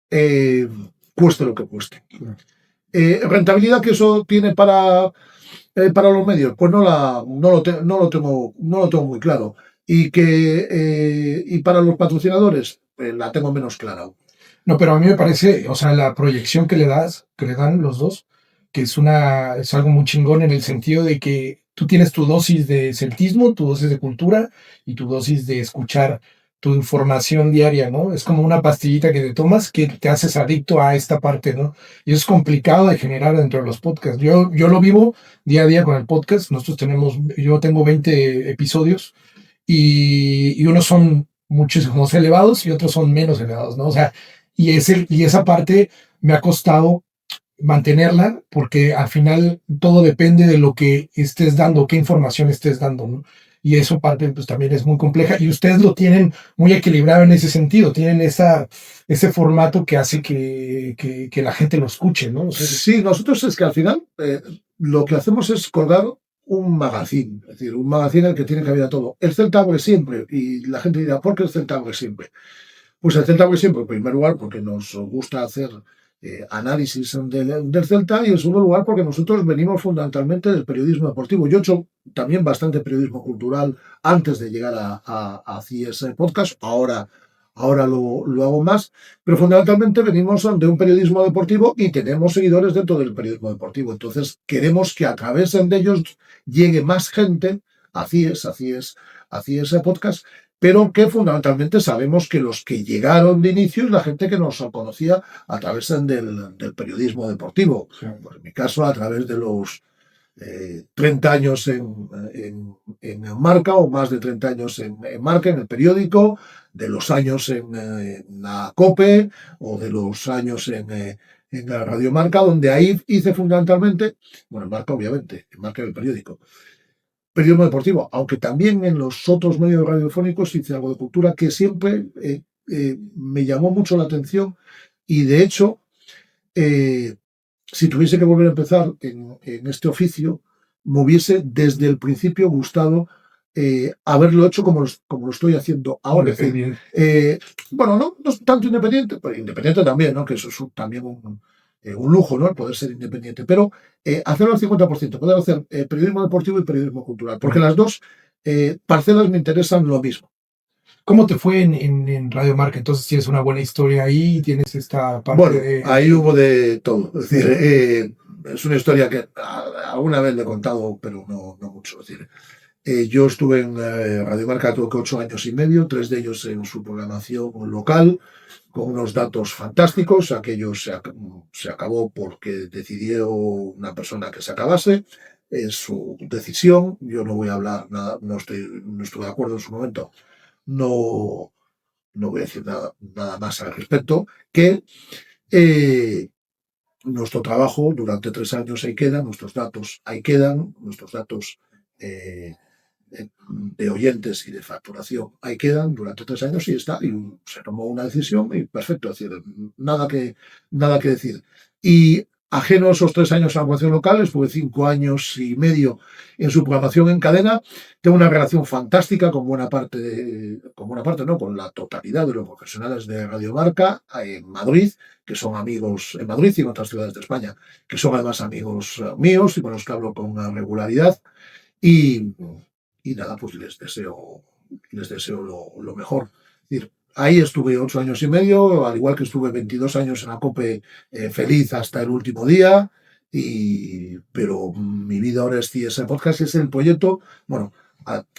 cueste lo que cueste. Rentabilidad que eso tiene para los medios, pues no lo tengo muy claro. Y para los patrocinadores, la tengo menos clara. No, pero a mí me parece, o sea, la proyección que le dan los dos, que es algo muy chingón en el sentido de que tú tienes tu dosis de celtismo, tu dosis de cultura y tu dosis de escuchar tu información diaria, ¿no? Es como una pastillita que te tomas que te haces adicto a esta parte, ¿no? Y eso es complicado de generar dentro de los podcasts. Yo lo vivo día a día con el podcast. Yo tengo 20 episodios y unos son muchísimos elevados y otros son menos elevados, ¿no? O sea, y esa parte me ha costado mantenerla porque al final todo depende de lo que estés dando, qué información estés dando, ¿no? Y eso parte pues también es muy compleja y ustedes lo tienen muy equilibrado en ese sentido, tienen ese formato que hace que la gente lo escuche, ¿no? O sea, sí, nosotros es que al final lo que hacemos es colgar un magazine, es decir, un magazine en el que tiene que haber todo. El Celta abre siempre y la gente dirá, ¿por qué el Celta abre siempre? Pues el Celta abre siempre, en primer lugar, porque nos gusta hacer análisis del Celta y en segundo lugar porque nosotros venimos fundamentalmente del periodismo deportivo. Yo he hecho también bastante periodismo cultural antes de llegar a CIES Podcast, ahora lo hago más, pero fundamentalmente venimos de un periodismo deportivo y tenemos seguidores dentro del periodismo deportivo. Entonces queremos que a través de ellos llegue más gente a CIES Podcast, pero que fundamentalmente sabemos que los que llegaron de inicio es la gente que nos conocía a través del periodismo deportivo. sí. Pues en mi caso, a través de los 30 años en Marca, o más de 30 años en Marca, en el periódico, de los años en la COPE o de los años en la Radio Marca, donde ahí hice fundamentalmente, bueno, en Marca obviamente, en Marca el periodismo deportivo, aunque también en los otros medios radiofónicos hice algo de cultura que siempre me llamó mucho la atención y de hecho, si tuviese que volver a empezar en este oficio, me hubiese desde el principio gustado haberlo hecho como lo estoy haciendo ahora. Bueno, no es tanto independiente, pero independiente también, ¿no? Que eso es también un lujo, ¿no? El poder ser independiente, pero hacerlo al 50%, poder hacer periodismo deportivo y periodismo cultural, porque las dos parcelas me interesan lo mismo. ¿Cómo te fue en Radio Marca? Entonces tienes una buena historia ahí, tienes esta parte bueno, ahí hubo de todo. Es decir, es una historia que alguna vez le he contado, pero no mucho. Es decir, yo estuve en Radio Marca, tuve 8 años y medio, 3 de ellos en su programación local, con unos datos fantásticos. Aquello se acabó porque decidió una persona que se acabase. Es su decisión. Yo no voy a hablar nada, no estuve de acuerdo en su momento. No voy a decir nada más al respecto, que nuestro trabajo durante 3 años ahí queda, nuestros datos ahí quedan, nuestros datos de oyentes y de facturación ahí quedan durante 3 años y está, y se tomó una decisión y perfecto, es decir, nada que decir. Y ajeno a esos 3 años en la programación local, estuve 5 años y medio en su programación en cadena. Tengo una relación fantástica con buena parte, no, con la totalidad de los profesionales de Radio Marca en Madrid, que son amigos en Madrid y en otras ciudades de España, que son además amigos míos y con los que hablo con regularidad. Y nada, pues les deseo lo mejor. Es decir, ahí estuve 8 años y medio, al igual que estuve 22 años en la COPE, feliz hasta el último día. Pero mi vida ahora es CS Podcast, es el proyecto. Bueno,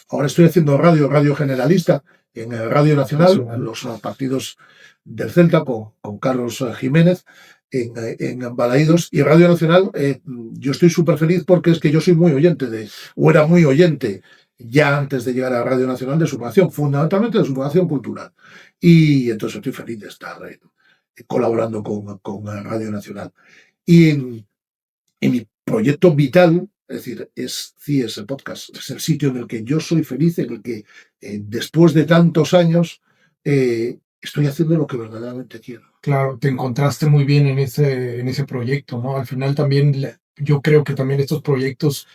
ahora estoy haciendo radio generalista en Radio Nacional, los partidos del Celta con Carlos Jiménez en Balaídos, y Radio Nacional. Yo estoy súper feliz porque es que yo soy muy oyente o era muy oyente ya antes de llegar a Radio Nacional de su programación, fundamentalmente de su programación cultural. Y entonces estoy feliz de estar colaborando con Radio Nacional. Y en mi proyecto vital, es decir, es CS Podcast, es el sitio en el que yo soy feliz, en el que después de tantos años estoy haciendo lo que verdaderamente quiero. Claro, te encontraste muy bien en ese proyecto, ¿no? Al final también yo creo que también estos proyectos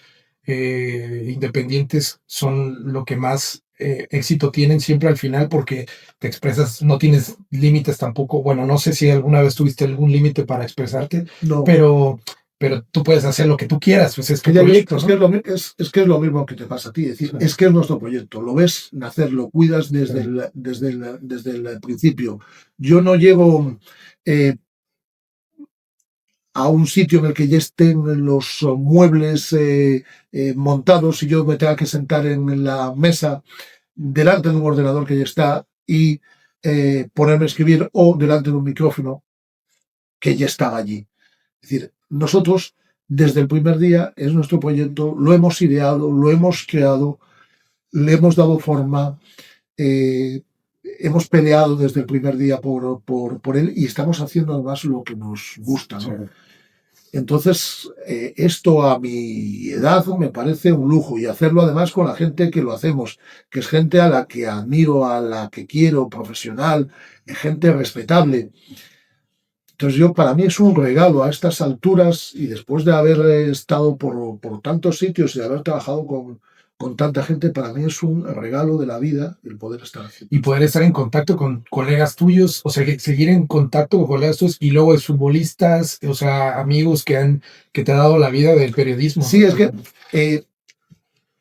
independientes son lo que más éxito tienen siempre al final, porque te expresas, no tienes límites tampoco. Bueno, no sé si alguna vez tuviste algún límite para expresarte, No. pero tú puedes hacer lo que tú quieras, pues es tu proyecto, ¿no? Es que es lo mismo que te pasa a ti, es decir, sí. Es que es nuestro proyecto, lo ves nacer, lo cuidas desde el principio. Yo no llego a un sitio en el que ya estén los muebles montados y yo me tenga que sentar en la mesa delante de un ordenador que ya está y ponerme a escribir, o delante de un micrófono que ya estaba allí. Es decir, nosotros desde el primer día es nuestro proyecto, lo hemos ideado, lo hemos creado, le hemos dado forma, hemos peleado desde el primer día por él, y estamos haciendo además lo que nos gusta, ¿no? Sí. Entonces, esto a mi edad me parece un lujo, y hacerlo además con la gente que lo hacemos, que es gente a la que admiro, a la que quiero, profesional, gente respetable. Entonces para mí es un regalo a estas alturas, y después de haber estado por tantos sitios y de haber trabajado con tanta gente, para mí es un regalo de la vida el poder estar haciendo. Y poder estar en contacto con colegas tuyos, o sea, seguir en contacto con colegas tuyos, y luego de futbolistas, o sea, amigos que te ha dado la vida del periodismo. Sí, es que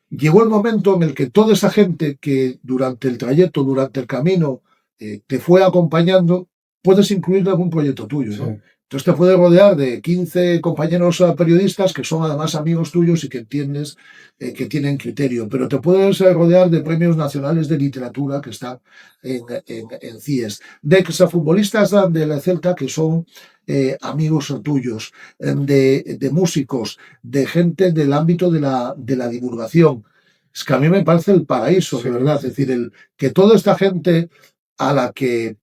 llegó el momento en el que toda esa gente que durante el trayecto, durante el camino, te fue acompañando, puedes incluir en algún proyecto tuyo, ¿no? Sí. Entonces te puedes rodear de 15 compañeros periodistas que son además amigos tuyos y que entiendes que tienen criterio, pero te puedes rodear de premios nacionales de literatura que están en CIES, de exfutbolistas del Celta que son amigos tuyos, de músicos, de gente del ámbito de la divulgación. Es que a mí me parece el paraíso, de verdad. Es decir, que toda esta gente a la que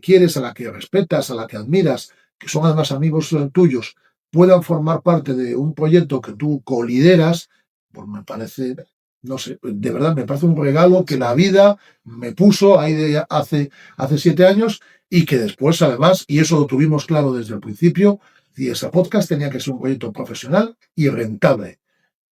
quieres, a la que respetas, a la que admiras, que son además amigos tuyos, puedan formar parte de un proyecto que tú colideras, pues me parece, no sé, de verdad me parece un regalo que la vida me puso ahí hace 7 años y que después además, y eso lo tuvimos claro desde el principio, ese podcast tenía que ser un proyecto profesional y rentable.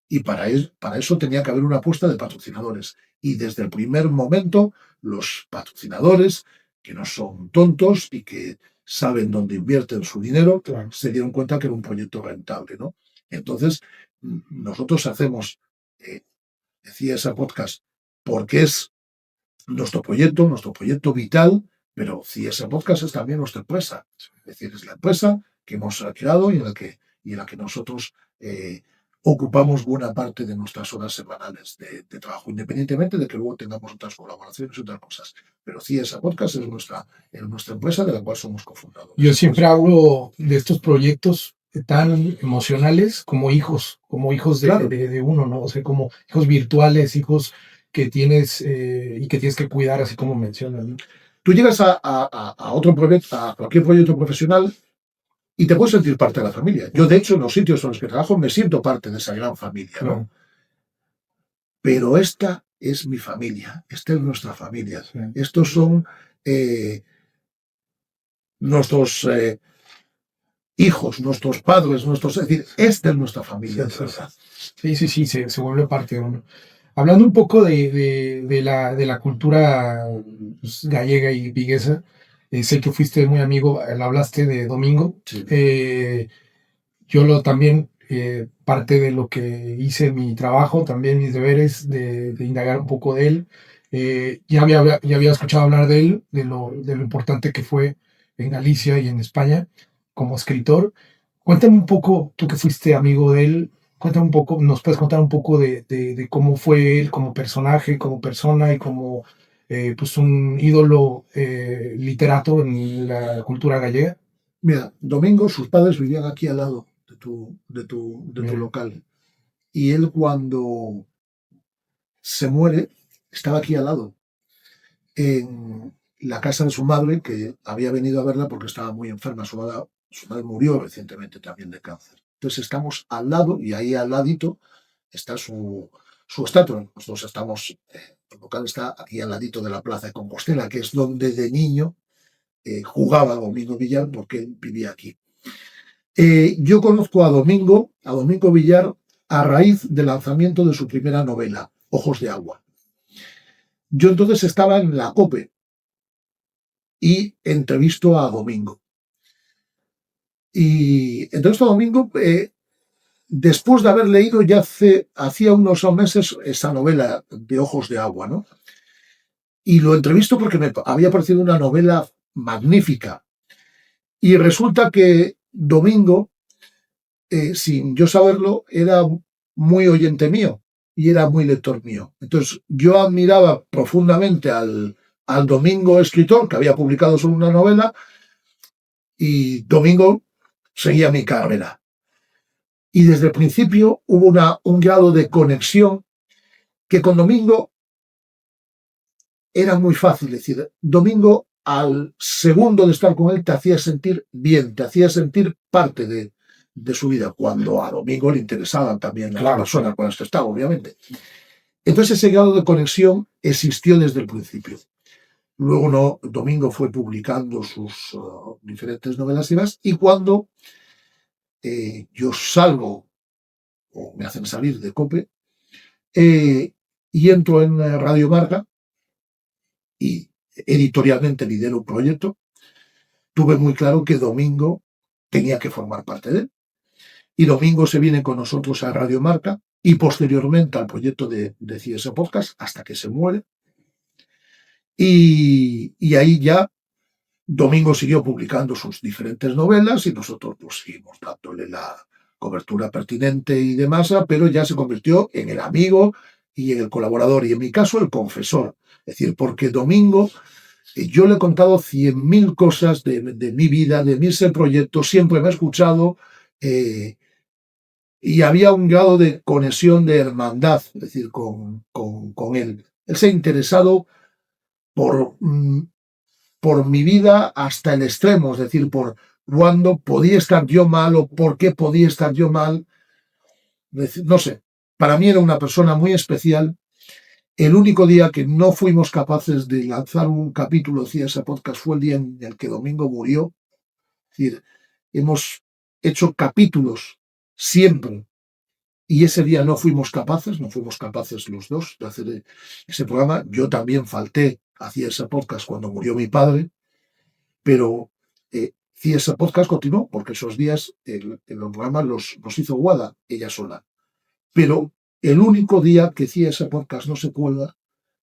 Y para eso tenía que haber una apuesta de patrocinadores. Y desde el primer momento, los patrocinadores, que no son tontos y que saben dónde invierten su dinero, Claro. se dieron cuenta que era un proyecto rentable, ¿no? Entonces, nosotros hacemos, decía ese podcast, porque es nuestro proyecto vital, pero ese podcast es también nuestra empresa. Es decir, es la empresa que hemos creado y en la que nosotros ocupamos buena parte de nuestras horas semanales de trabajo, independientemente de que luego tengamos otras colaboraciones y otras cosas. Pero ese podcast es nuestra empresa de la cual somos cofundadores. Yo siempre hablo de estos proyectos tan emocionales como hijos Claro. de uno, ¿no? O sea, como hijos virtuales, hijos que tienes y que tienes que cuidar, así como mencionas, ¿no? Tú llegas a otro proyecto, a cualquier proyecto profesional y te puedes sentir parte de la familia. Yo, de hecho, en los sitios en los que trabajo me siento parte de esa gran familia, ¿no? Claro. Pero esta es mi familia, esta es nuestra familia. Sí. Estos son nuestros hijos, nuestros padres, es decir, esta es nuestra familia, de verdad. Sí, se vuelve parte de uno. Hablando un poco de la cultura pues, gallega y viguesa, sé que fuiste muy amigo, hablaste de Domingo. Sí. Yo también, parte de lo que hice mi trabajo, también mis deberes, de indagar un poco de él. Ya había escuchado hablar de él, de lo importante que fue en Galicia y en España como escritor. Cuéntame un poco, tú que fuiste amigo de él, cuéntame un poco, nos puedes contar un poco de cómo fue él como personaje, como persona y como pues un ídolo literato en la cultura gallega. Mira, Domingo, sus padres vivían aquí al lado de tu local. Y él, cuando se muere, estaba aquí al lado, en la casa de su madre, que había venido a verla porque estaba muy enferma. Su madre murió recientemente también de cáncer. Entonces estamos al lado, y ahí al ladito está su estatua. Nosotros estamos, el local está aquí al ladito de la plaza de Compostela, que es donde de niño jugaba Domingo Villar, porque él vivía aquí. Yo conozco a Domingo Villar a raíz del lanzamiento de su primera novela, Ojos de Agua. Yo entonces estaba en la COPE y entrevisto a Domingo. Y entrevisto a Domingo después de haber leído ya hacía unos meses esa novela de Ojos de Agua, ¿no? Y lo entrevisto porque me había parecido una novela magnífica. Y resulta que Domingo, sin yo saberlo, era muy oyente mío y era muy lector mío. Entonces yo admiraba profundamente al Domingo escritor, que había publicado solo una novela, y Domingo seguía mi carrera. Y desde el principio hubo un grado de conexión que con Domingo era muy fácil. Es decir, Domingo, al segundo de estar con él, te hacía sentir bien, te hacía sentir parte de su vida, cuando a Domingo le interesaban también las personas con las que estaba, obviamente. Entonces ese grado de conexión existió desde el principio. Luego Domingo fue publicando sus diferentes novelas y más, y cuando yo salgo, o me hacen salir de COPE, y entro en Radio Marca, y editorialmente lidero un proyecto, tuve muy claro que Domingo tenía que formar parte de él. Y Domingo se viene con nosotros a Radio Marca y posteriormente al proyecto de CS Podcast hasta que se muere. Y ahí ya Domingo siguió publicando sus diferentes novelas y nosotros pues seguimos dándole la cobertura pertinente y demás, pero ya se convirtió en el amigo y en el colaborador, y en mi caso el confesor. Es decir, porque Domingo Yo le he contado 100.000 cosas de mi vida, de mis proyectos, siempre me ha escuchado y había un grado de conexión, de hermandad, es decir, con él. Él se ha interesado por, por mi vida hasta el extremo, es decir, por cuándo podía estar yo mal o por qué podía estar yo mal. No sé, para mí era una persona muy especial. El único día que no fuimos capaces de lanzar un capítulo de ese podcast fue el día en el que Domingo murió. Es decir, hemos hecho capítulos siempre y ese día no fuimos capaces los dos de hacer ese programa. Yo también falté, hacía ese podcast cuando murió mi padre, pero sí, ese podcast continuó porque esos días el programa los hizo Guada, ella sola. Pero el único día que hacía ese podcast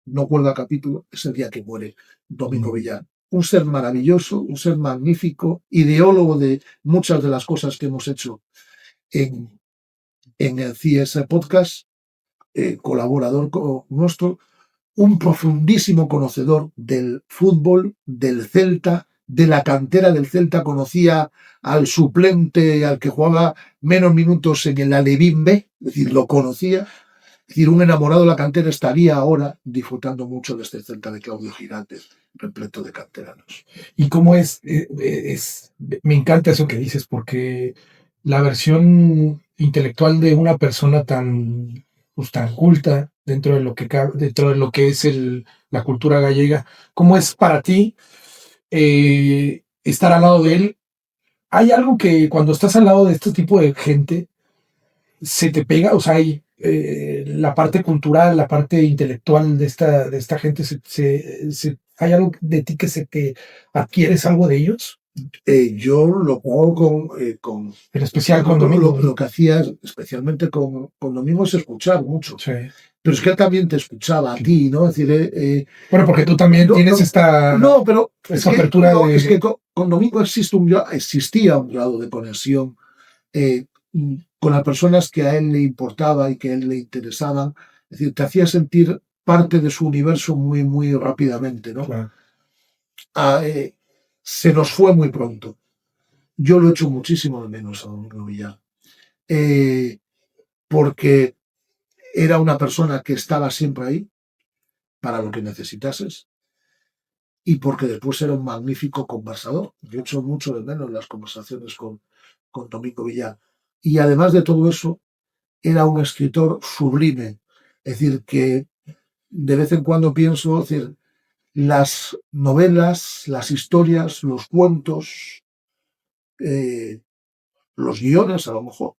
no cuelga capítulo, es el día que muere Domingo Villar. Un ser maravilloso, un ser magnífico, ideólogo de muchas de las cosas que hemos hecho en el CS Podcast, colaborador nuestro, un profundísimo conocedor del fútbol, del Celta, de la cantera del Celta, conocía al suplente, al que jugaba menos minutos en el Alevín B, es decir, lo conocía. Es decir, un enamorado de la cantera estaría ahora disfrutando mucho de este Celta de Claudio Girantes, repleto de canteranos. ¿Y cómo me encanta eso que dices, porque la versión intelectual de una persona tan, pues, tan culta dentro de lo que dentro de lo que es la cultura gallega, ¿cómo es para ti estar al lado de él? Hay algo que cuando estás al lado de este tipo de gente se te pega, o sea, hay la parte cultural, la parte intelectual de esta gente, ¿hay algo de ti que adquieres algo de ellos? Yo lo hago En especial con Domingo. Lo que hacía especialmente con Domingo es escuchar mucho. Sí. Pero es que él también te escuchaba a ti, ¿no? Es decir, bueno, porque tú también tienes esta apertura de... Es que con Domingo existía un grado de conexión con las personas que a él le importaba y que a él le interesaban. Es decir, te hacía sentir parte de su universo muy, muy rápidamente, ¿no? Claro. Se nos fue muy pronto. Yo lo echo muchísimo de menos a Domingo Villar. Porque era una persona que estaba siempre ahí para lo que necesitases y porque después era un magnífico conversador. Yo echo mucho de menos las conversaciones con Domingo Villar. Y además de todo eso, era un escritor sublime. Es decir, que de vez en cuando pienso, es decir, las novelas, las historias, los cuentos, los guiones, a lo mejor,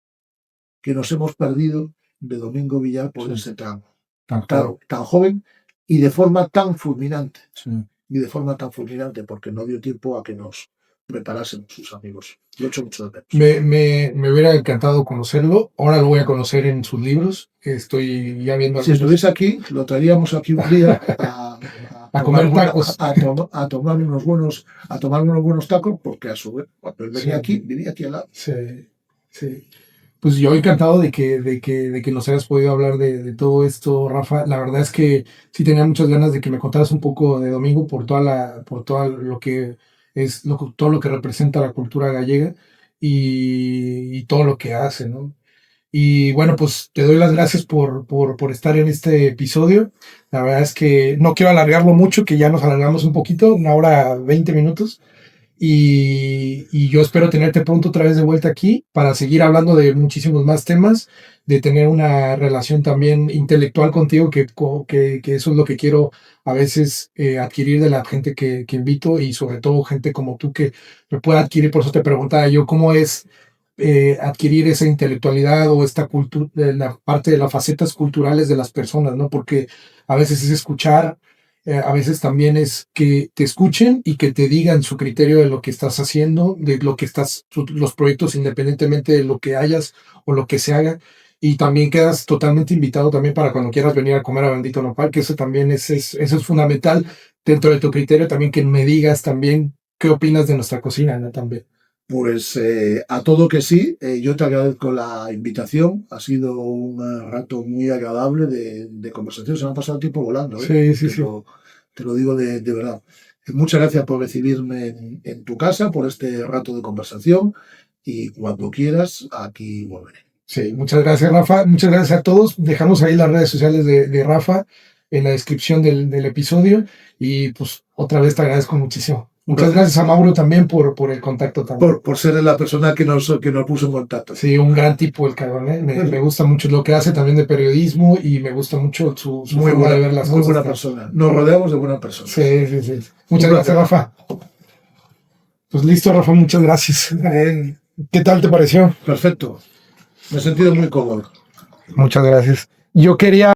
que nos hemos perdido de Domingo Villar por ese tan joven y de forma tan fulminante. Sí. Y de forma tan fulminante, porque no dio tiempo a que nos preparasen sus amigos. Yo echo mucho de menos. Me hubiera encantado conocerlo. Ahora lo voy a conocer en sus libros. Estoy ya viendo. Si estuviese aquí, lo traeríamos aquí un día a comer tacos. A tomar unos buenos tacos, porque a su vez, cuando él venía aquí, vivía aquí al lado. Sí, sí. Pues yo encantado de que nos hayas podido hablar de todo esto, Rafa. La verdad es que sí tenía muchas ganas de que me contaras un poco de Domingo por todo lo que es, todo lo que representa la cultura gallega y todo lo que hace, ¿no? Y bueno, pues te doy las gracias por estar en este episodio. La verdad es que no quiero alargarlo mucho, que ya nos alargamos un poquito, 1 hora 20 minutos. Y yo espero tenerte pronto otra vez de vuelta aquí para seguir hablando de muchísimos más temas, de tener una relación también intelectual contigo, que eso es lo que quiero a veces adquirir de la gente que invito y sobre todo gente como tú que me pueda adquirir. Por eso te preguntaba yo cómo es adquirir esa intelectualidad o esta cultura, la parte de las facetas culturales de las personas, ¿no? Porque a veces es escuchar, a veces también es que te escuchen y que te digan su criterio de lo que estás haciendo, de lo que los proyectos independientemente de lo que hayas o lo que se haga. Y también quedas totalmente invitado también para cuando quieras venir a comer a Bendito Nopal, que eso también eso es fundamental dentro de tu criterio, también que me digas también qué opinas de nuestra cocina, ¿no? También. Pues a todo que sí, yo te agradezco la invitación, ha sido un rato muy agradable de conversación, se me ha pasado el tiempo volando, Sí. Te lo digo de verdad. Muchas gracias por recibirme en tu casa, por este rato de conversación y cuando quieras, aquí volveré. Sí, muchas gracias, Rafa. Muchas gracias a todos. Dejamos ahí las redes sociales de Rafa en la descripción del episodio. Y pues otra vez te agradezco muchísimo. Muchas gracias a Mauro también por el contacto también. Por ser la persona que nos puso en contacto. Sí, un gran tipo el cabrón, ¿eh? Me gusta mucho lo que hace también de periodismo y me gusta mucho su forma de ver las muy cosas. Buena persona. Nos rodeamos de buenas personas. Sí. Muchas gracias, Rafa. Pues listo, Rafa, muchas gracias. ¿Qué tal te pareció? Perfecto. Me he sentido muy cómodo. Muchas gracias. Yo quería